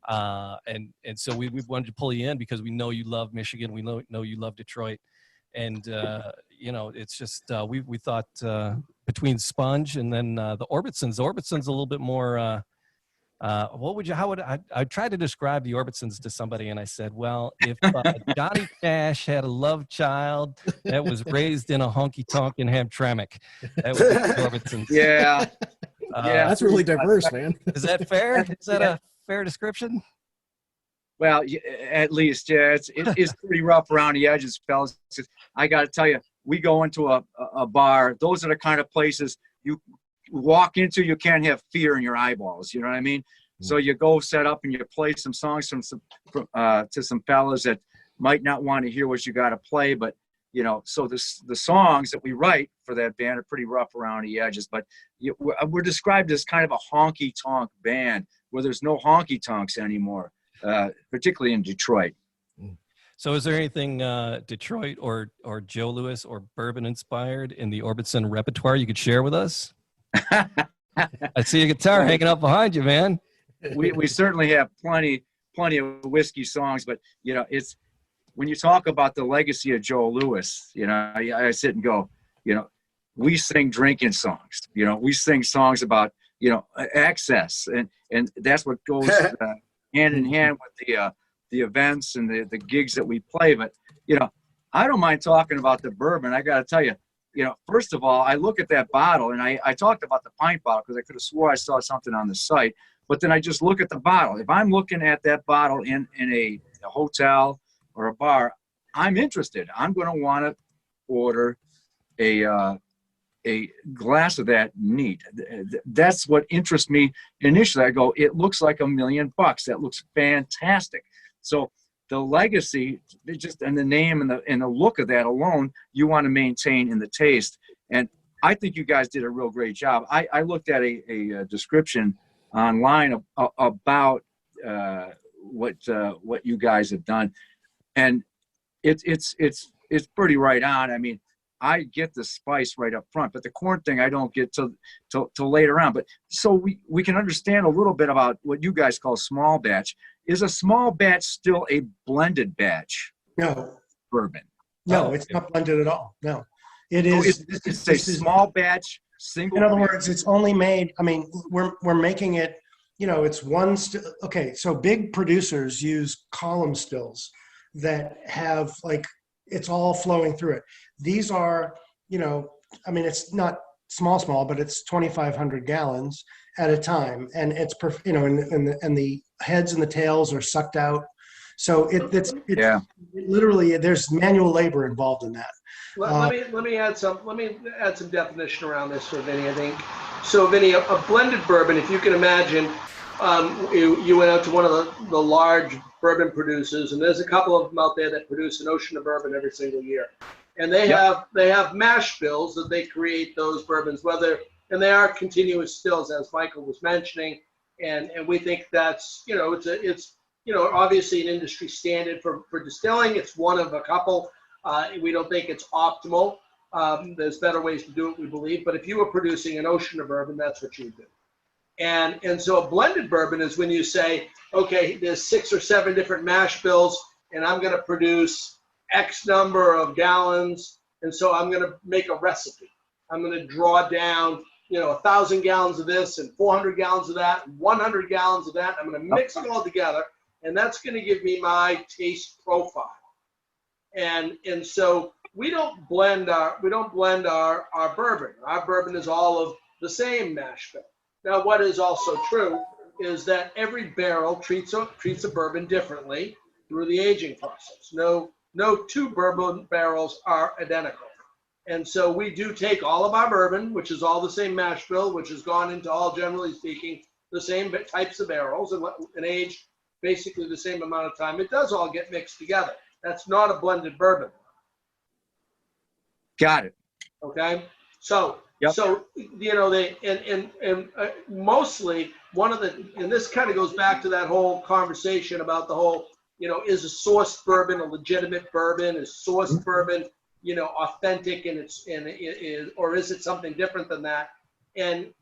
And so we wanted to pull you in because we know you love Michigan, we know you love Detroit, and it's just we thought between Sponge and then the Orbitsons a little bit more. I tried to describe the Orbitsons to somebody, and I said, well, if Johnny Cash had a love child that was raised in a honky-tonk in Hamtramck, that was the Orbitsons. Yeah. That's really diverse, man. Is that fair? Is that a fair description? Well, at least, it's pretty rough around the edges, fellas. I got to tell you, we go into a bar. Those are the kind of places you walk into, you can't have fear in your eyeballs. You know what I mean? So you go set up and you play some songs to some fellas that might not want to hear what you got to play, but so the songs that we write for that band are pretty rough around the edges. But we're described as kind of a honky tonk band where there's no honky tonks anymore, particularly in Detroit. So is there anything Detroit or Joe Louis or bourbon inspired in the Orbitson repertoire you could share with us? I see a guitar hanging up behind you, man. We certainly have plenty of whiskey songs, but it's when you talk about the legacy of Joe Louis, I sit and go, we sing drinking songs, we sing songs about access, and that's what goes hand in hand with the events and the gigs that we play. But I don't mind talking about the bourbon. I got to tell you. First of all, I look at that bottle, and I talked about the pint bottle because I could have swore I saw something on the site, but then I just look at the bottle. If I'm looking at that bottle in a hotel or a bar, I'm interested. I'm going to want to order a glass of that neat. That's what interests me initially. I go, it looks like $1 million. That looks fantastic. So the legacy, and the name and the look of that alone, you want to maintain in the taste. And I think you guys did a real great job. I looked at a description online about what you guys have done, and it's pretty right on. I mean, I get the spice right up front, but the corn thing I don't get till later on. But so we can understand a little bit about what you guys call small batch. Is a small batch still a blended batch? No. Bourbon? No, it's not blended at all. No. It is. It's a small batch, single. In other words, it's only made. I mean, we're making it. You know, it's one. Okay, so big producers use column stills that have like it's all flowing through it. These are, you know, I mean, it's not small, but it's 2,500 gallons at a time, and it's you know, and the heads and the tails are sucked out. So it's literally there's manual labor involved in that. Let me add some definition around this for Vinny. I think so. Vinny, a blended bourbon, if you can imagine, you went out to one of the large bourbon producers, and there's a couple of them out there that produce an ocean of bourbon every single year, and they have mash bills that they create those bourbons, and they are continuous stills, as Michael was mentioning, and we think that's, you know, it's you know, obviously an industry standard for distilling. It's one of a couple. We don't think it's optimal. There's better ways to do it, we believe. But if you were producing an ocean of bourbon, that's what you would do. And so a blended bourbon is when you say, okay, there's 6 or 7 different mash bills, and I'm going to produce X number of gallons. And so I'm going to make a recipe. I'm going to draw down, you know, 1,000 gallons of this and 400 gallons of that, and 100 gallons of that. I'm going to mix it all together. And that's going to give me my taste profile. And so we don't blend our bourbon. Our bourbon is all of the same mash bill. Now, what is also true is that every barrel treats a bourbon differently through the aging process. No 2 bourbon barrels are identical. And so we do take all of our bourbon, which is all the same mash bill, which has gone into all, generally speaking, the same types of barrels and aged basically the same amount of time. It does all get mixed together. That's not a blended bourbon. Got it. Okay. So you know, they and mostly one of the, and this kind of goes back to that whole conversation about the whole, you know, is a sourced bourbon a legitimate bourbon? Is sourced bourbon, you know, authentic or is it something different than that? And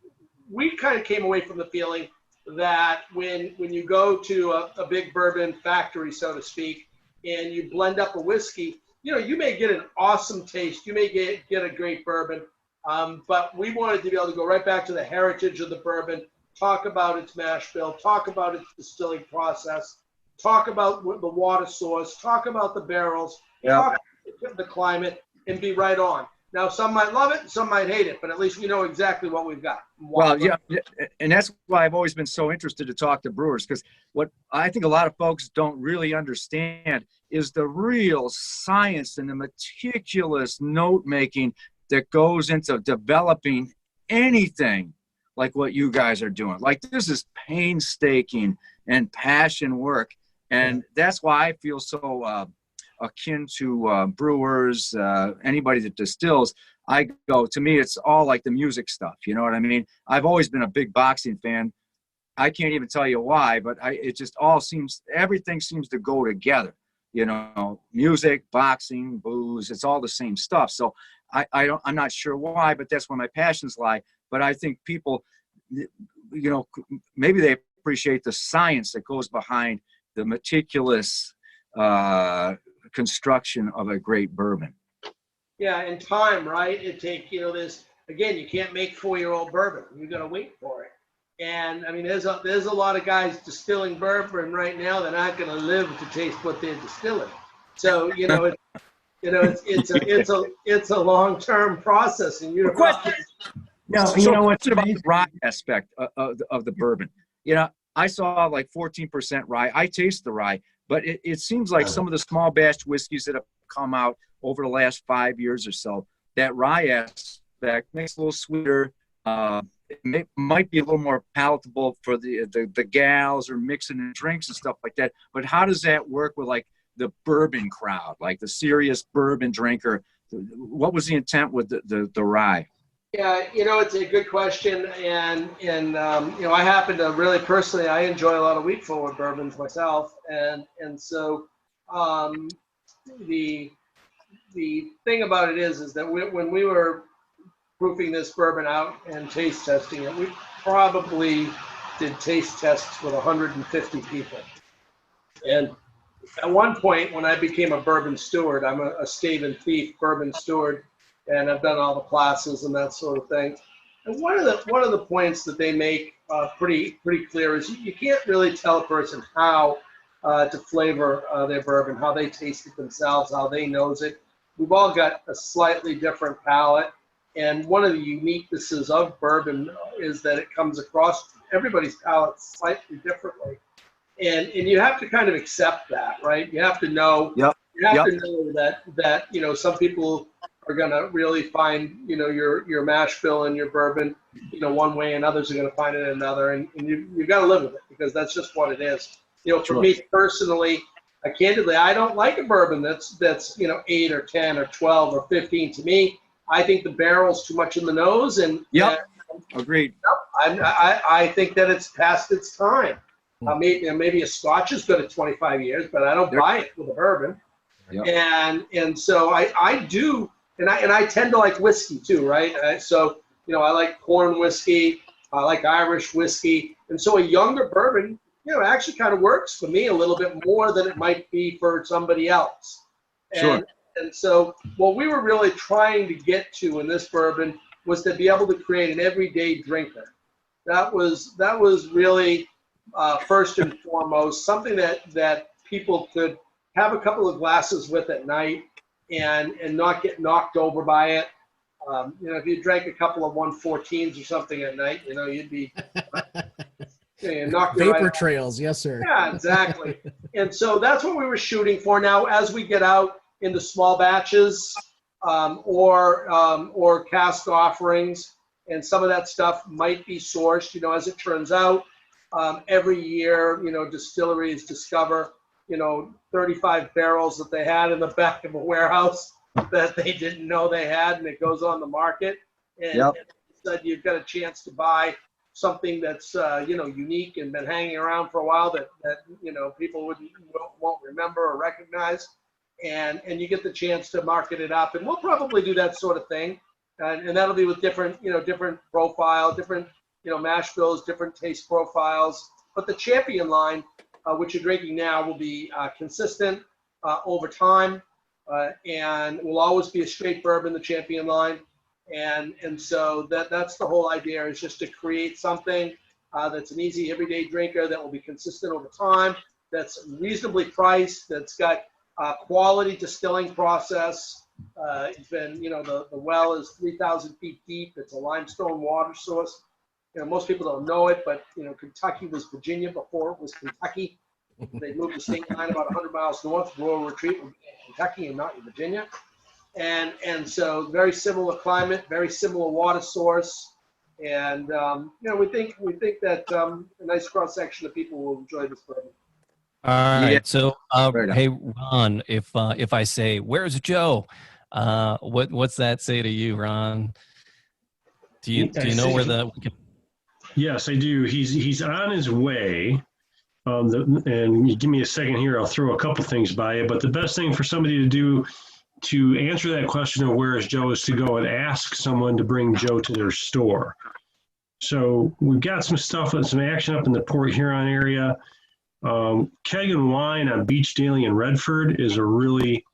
we kind of came away from the feeling that when you go to a big bourbon factory, so to speak, and you blend up a whiskey, you know, you may get an awesome taste. You may get a great bourbon, but we wanted to be able to go right back to the heritage of the bourbon, talk about its mash bill, talk about its distilling process, talk about the water source, talk about the barrels, talk about the climate, and be right on. Now, some might love it, some might hate it, but at least we know exactly what we've got. Well, yeah, and that's why I've always been so interested to talk to brewers, because what I think a lot of folks don't really understand is the real science and the meticulous note-making that goes into developing anything like what you guys are doing. Like, this is painstaking and passion work, and that's why I feel so akin to brewers, anybody that distills. To me, it's all like the music stuff. You know what I mean? I've always been a big boxing fan. I can't even tell you why, but everything seems to go together. You know, music, boxing, booze, it's all the same stuff. So I'm not sure why, but that's where my passions lie. But I think people, you know, maybe they appreciate the science that goes behind the meticulous construction of a great bourbon. Yeah, and time, right? It takes, you know, this, again, you can't make 4-year-old bourbon. You got to wait for it. And I mean, there's a lot of guys distilling bourbon right now that aren't going to live to taste what they're distilling. So, you know, it's a long-term process. And you know what's about the rye aspect of the bourbon. You know, I saw like 14% rye. I taste the rye, but it seems like some of the small batch whiskeys that have come out over the last 5 years or so, that rye aspect makes it a little sweeter. It might be a little more palatable for the gals or mixing in drinks and stuff like that. But how does that work with like the bourbon crowd, like the serious bourbon drinker? What was the intent with the rye? Yeah, you know, it's a good question, and you know, I happen to really personally, I enjoy a lot of wheat forward bourbons myself, and so the thing about it is that when we were proofing this bourbon out and taste testing it, we probably did taste tests with 150 people, and at one point when I became a bourbon steward, I'm a stave and thief bourbon steward. and I've done all the classes and that sort of thing. And one of the points that they make pretty clear is you can't really tell a person how to flavor their bourbon, how they taste it themselves, how they nose it. We've all got a slightly different palate, and one of the uniquenesses of bourbon is that it comes across everybody's palate slightly differently, and you have to kind of accept that, right? You have to know. Yep. You have to know that some people are going to really find your mash bill and your bourbon one way, and others are going to find it another, and you've got to live with it because that's just what it is. For me personally, candidly, I don't like a bourbon that's 8 or 10 or 12 or 15. To me, I think the barrel's too much in the nose, and agreed. I think that it's past its time. Maybe a Scotch is good at 25 years, but I don't buy it with a bourbon. Yep. And so I do, and I tend to like whiskey too, right? So I like corn whiskey, I like Irish whiskey, and so a younger bourbon, actually kind of works for me a little bit more than it might be for somebody else. And so what we were really trying to get to in this bourbon was to be able to create an everyday drinker. That was really first and foremost something that people could have a couple of glasses with at night and not get knocked over by it. If you drank a couple of 114s or something at night, you'd be knocked vapor right trails. Yes, sir. Yeah, exactly. And so that's what we were shooting for. Now, as we get out into small batches or cask offerings, and some of that stuff might be sourced, as it turns out, every year, distilleries discover 35 barrels that they had in the back of a warehouse that they didn't know they had, and it goes on the market. And instead you've got a chance to buy something that's unique and been hanging around for a while that people won't remember or recognize, and you get the chance to market it up. And we'll probably do that sort of thing, and that'll be with different profile, different mash bills, different taste profiles. But the Champion line, which you're drinking now, will be consistent over time, and will always be a straight bourbon, the Champion line. And so that's the whole idea, is just to create something that's an easy everyday drinker that will be consistent over time, that's reasonably priced, that's got quality distilling process. It's been, the well is 3,000 feet deep. It's a limestone water source. Most people don't know it, but Kentucky was Virginia before it was Kentucky. They moved the state line about 100 miles north. Rural Retreat was in Kentucky and not in Virginia. And so very similar climate, very similar water source, and we think that a nice cross section of people will enjoy this bourbon. All right, so hey Ron, if I say, "Where's Joe?" What's that say to you, Ron? Do you know where the? Yes, I do. He's on his way. And you give me a second here, I'll throw a couple things by you. But the best thing for somebody to do to answer that question of where is Joe is to go and ask someone to bring Joe to their store. So we've got some stuff and some action up in the Port Huron area. Keg and Wine on Beach Daily in Redford is a really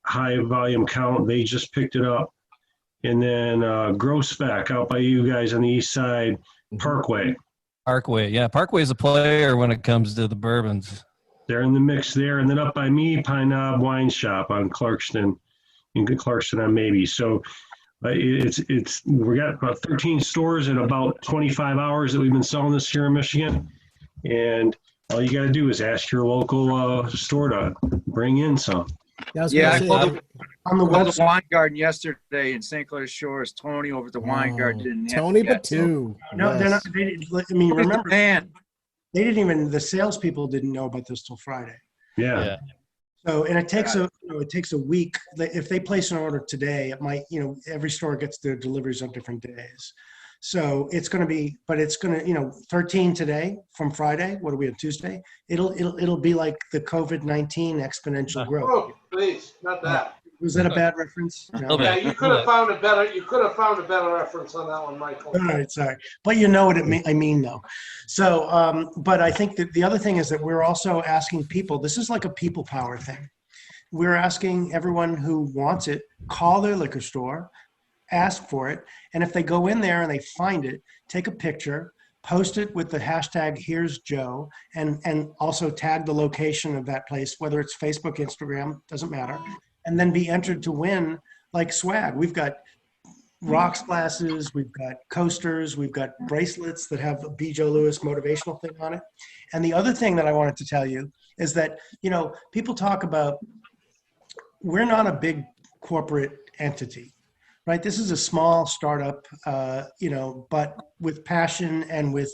high volume count. They just picked it up. And then Grow Spec out by you guys on the east side, Parkway. Yeah. Parkway is a player when it comes to the bourbons. They're in the mix there. And then up by me, Pine Knob Wine Shop on Clarkston, on Maybe. So we got about 13 stores in about 25 hours that we've been selling this here in Michigan. And all you got to do is ask your local store to bring in some. I called the Wine Garden yesterday in St. Clair Shores. Tony over at the Wine Garden didn't have Tony Batu. No, they're not. Remember, they didn't even, the salespeople didn't know about this till Friday. Yeah. So, and it takes a week. If they place an order today, it might, every store gets their deliveries on different days. So it's going to be, but it's going to, 13 today from Friday. What are we on Tuesday? It'll be like the COVID-19 exponential growth. Oh, please, not that. Was that a bad reference? No. Yeah, you could have found a better reference on that one, Michael. All right, sorry, but you know what I mean, though. So, but I think that the other thing is that we're also asking people. This is like a people power thing. We're asking everyone who wants it, call their liquor store, ask for it. And if they go in there and they find it, take a picture, post it with the hashtag Here's Joe, and also tag the location of that place, whether it's Facebook, Instagram, doesn't matter, and then be entered to win like swag. We've got rocks glasses, we've got coasters, we've got bracelets that have a B. Joe Louis motivational thing on it. And the other thing that I wanted to tell you is that, you know, people talk about, we're not a big corporate entity, right? This is a small startup, you know, but with passion and with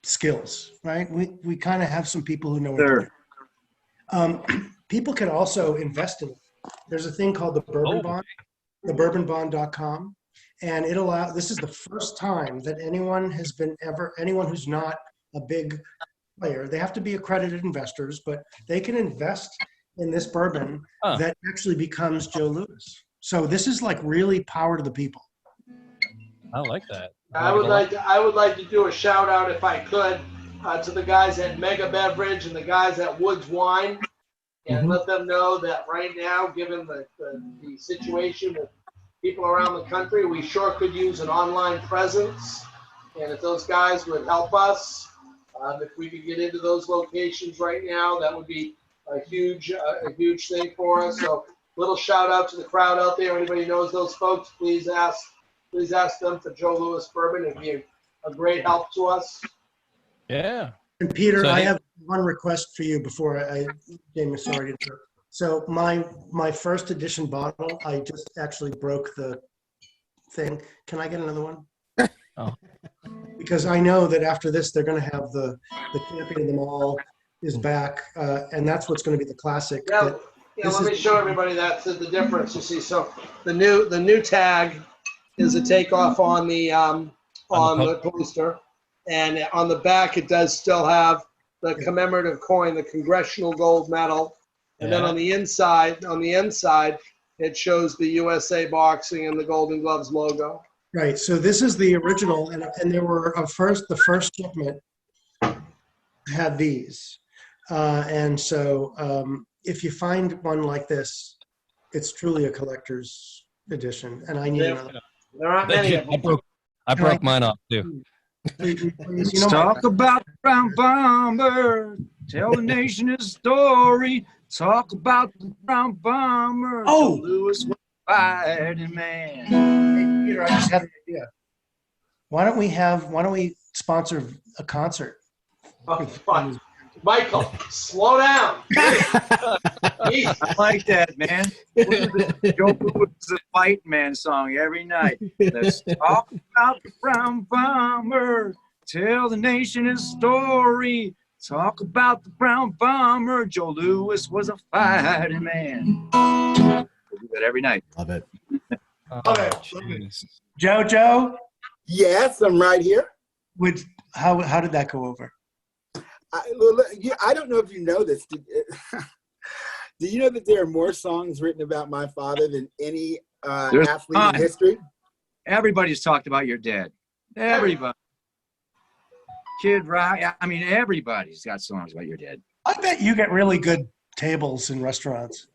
skills, right? We kind of have some people who know what to do. People can also invest in it. There's a thing called the Bourbon Bond, thebourbonbond.com. And this is the first time that anyone who's not a big player, they have to be accredited investors, but they can invest in this bourbon that actually becomes Joe Louis. So this is like really power to the people. I like that. I would like to do a shout out, if I could, to the guys at Mega Beverage and the guys at Woods Wine, and let them know that right now, given the situation with people around the country, we sure could use an online presence. And if those guys would help us, if we could get into those locations right now, that would be a huge thing for us. So little shout out to the crowd out there. Anybody knows those folks, please ask them for Joe Louis Bourbon. It'd be a great help to us. Yeah. And Peter, I have one request for you before James, sorry to interrupt. So my first edition bottle, I just actually broke the thing. Can I get another one? Oh. Because I know that after this, they're going to have the champion of them all is back, and that's what's going to be the classic. Yeah, let me show everybody that's the difference. You see, so the new tag is a takeoff on the poster, and on the back it does still have the commemorative coin, the Congressional Gold Medal. And then on the inside, it shows the USA Boxing and the Golden Gloves logo. Right. So this is the original, and there were the first shipment had these, and so if you find one like this, it's truly a collector's edition, and I need another. There aren't many of them. I broke mine off too. Let's talk about the brown bomber. Tell the nation his story. Talk about the brown bomber. Oh, Joe Louis was a fighting man. Hey, Peter, I just had an idea. Why don't we sponsor a concert? Oh, Michael, slow down. I like that, man. Joe Louis is a fight man song every night. Let's talk about the brown bomber. Tell the nation his story. Talk about the brown bomber. Joe Louis was a fighting man. We'll do that every night. Love it. Joe? Yes, I'm right here. How did that go over? I don't know if you know this. Do you know that there are more songs written about my father than any athlete in history? Everybody's talked about your dad. Everybody. Kid Rock. I mean, everybody's got songs about your dad. I bet you get really good tables in restaurants.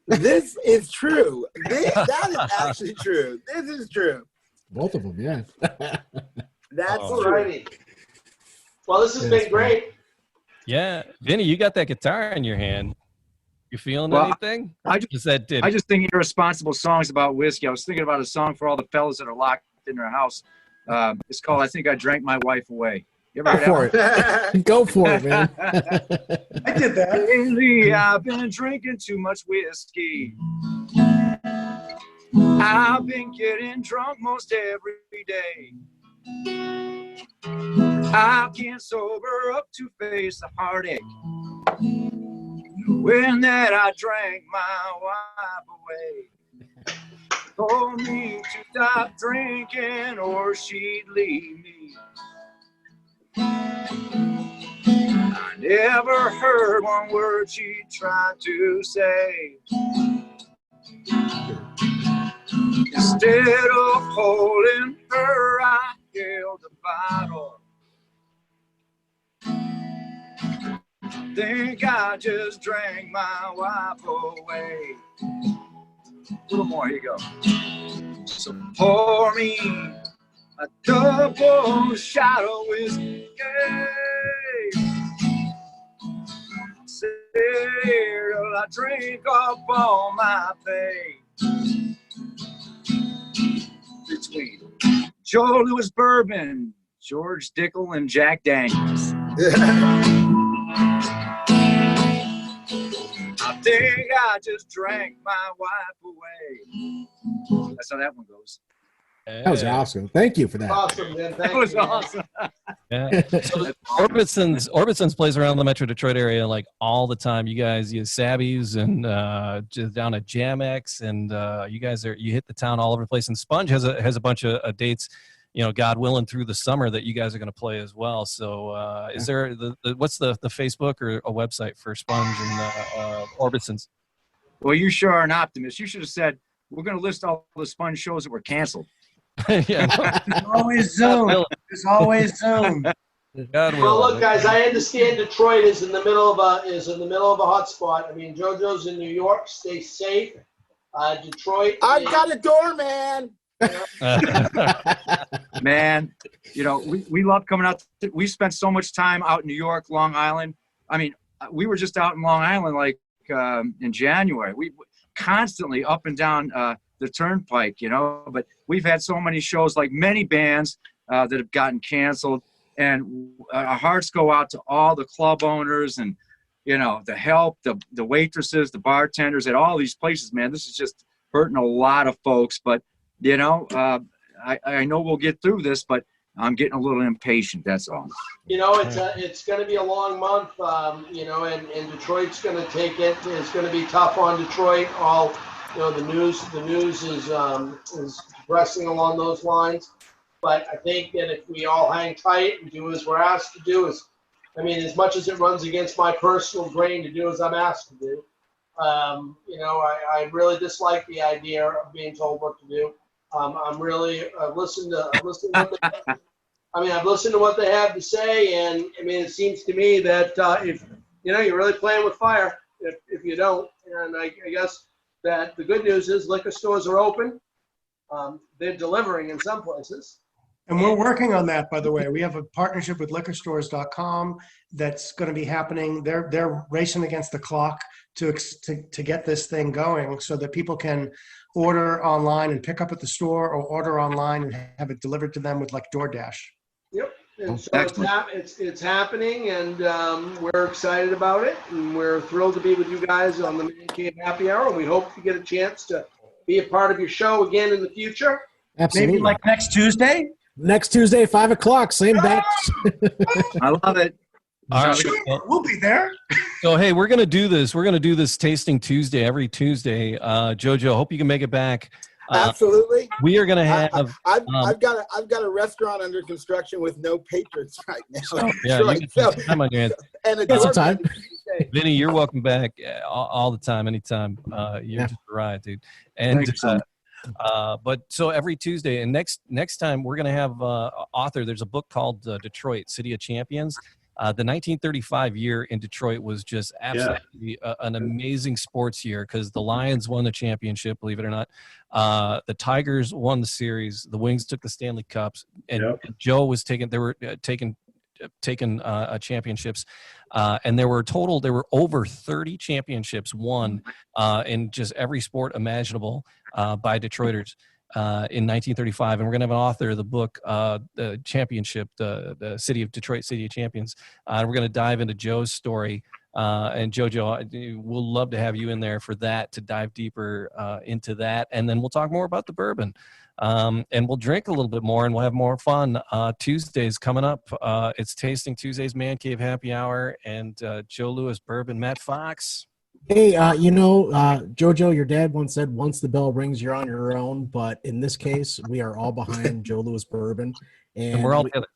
This is true. That is actually true. This is true. Both of them, yeah. That's true. Well, this has been great. Yeah. Vinny, you got that guitar in your hand. You feeling anything? I just think irresponsible songs about whiskey. I was thinking about a song for all the fellas that are locked in their house. It's called I Think I Drank My Wife Away. You ever heard that? Go for it, man. I did that. Lately, I've been drinking too much whiskey. I've been getting drunk most every day. I can't sober up to face the heartache. When that I drank my wife away. Told me to stop drinking or she'd leave me. I never heard one word she tried to say. Instead of holding her, I held the bottle. Think I just drank my wife away. A little more, here you go. So pour me a double shot of whiskey. Till I drink up all my pain. Between Joe Louis Bourbon, George Dickel, and Jack Daniels. I think I just drank my wife away. That's how that one goes. That was awesome. Thank you for that. Awesome, man. Thank That was you. awesome. Yeah. So Orbison's plays around the Metro Detroit area like all the time. You guys, you Sabbies and just down at Jamex, and you hit the town all over the place. And Sponge has a bunch of dates, God willing, through the summer that you guys are going to play as well. So is there what's the Facebook or a website for Sponge and Orbison's? Well, you sure are an optimist. You should have said we're going to list all the Sponge shows that were canceled. Yeah. There's always Zoom. There's always Zoom. Well, look, guys, I understand Detroit is in the middle of a hot spot. I mean, JoJo's in New York. Stay safe. Detroit. I've got a doorman. Man, we love coming out. We spent so much time out in New York, Long Island. I mean, we were just out in Long Island like in January. We constantly up and down the turnpike, but we've had so many shows, like many bands that have gotten canceled, and our hearts go out to all the club owners and the help, the waitresses, the bartenders at all these places. Man, this is just hurting a lot of folks, but I know we'll get through this, but I'm getting a little impatient, that's all. It's going to be a long month, and Detroit's going to take it. It's going to be tough on Detroit. The news is progressing along those lines. But I think that if we all hang tight and do as we're asked to do, as much as it runs against my personal grain to do as I'm asked to do, I really dislike the idea of being told what to do. I've listened to what they have to say, and it seems to me that if you're really playing with fire if you don't. And I guess that the good news is liquor stores are open. They're delivering in some places. And we're working on that, by the way. We have a partnership with liquorstores.com that's going to be happening. They're racing against the clock to get this thing going so that people can order online and pick up at the store, or order online and have it delivered to them with like DoorDash. Yep. And so it's happening, and we're excited about it, and we're thrilled to be with you guys on the Man Cave Happy Hour, and we hope to get a chance to be a part of your show again in the future. Absolutely. Maybe like next Tuesday? Next Tuesday, 5 o'clock, same bat. I love it. All right. Sure, we'll be there. So, hey, we're going to do this. We're going to do this Tasting Tuesday every Tuesday. JoJo, hope you can make it back. Absolutely. We are going to have. I've got a restaurant under construction with no patrons right now. So, yeah, you can take some time on your hands. And Got some time. Vinny, you're welcome back all the time, anytime. You're just a ride, dude. And but so every Tuesday, and next time we're going to have author. There's a book called Detroit, City of Champions. The 1935 year in Detroit was just absolutely an amazing sports year, because the Lions won the championship, believe it or not. The Tigers won the series. The Wings took the Stanley Cups, and Joe was taking. They were taking championships, and there were over 30 championships won in just every sport imaginable by Detroiters. In 1935, and we're going to have an author of the book, the championship, the City of Detroit, City of Champions. And we're going to dive into Joe's story. And JoJo, we'll love to have you in there for that, to dive deeper into that. And then we'll talk more about the bourbon. And we'll drink a little bit more, and we'll have more fun. Tuesdays coming up. It's Tasting Tuesdays, Man Cave Happy Hour, and Joe Louis Bourbon, Matt Fox. Hey, JoJo, your dad once said, once the bell rings, you're on your own. But in this case, we are all behind Joe Louis Bourbon. And we're all together.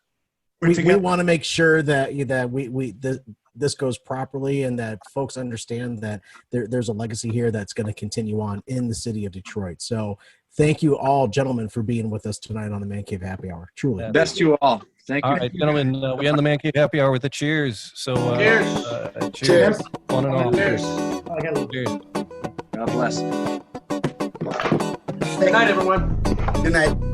We want to make sure that this goes properly, and that folks understand that there's a legacy here that's going to continue on in the city of Detroit. So thank you all, gentlemen, for being with us tonight on the Man Cave Happy Hour. Truly. Best to you all. Thank you. All right, gentlemen, we end the Man Cave Happy Hour with a cheers. So cheers. Cheers. One and all. Cheers. Cheers. God bless. Good night, everyone. Good night.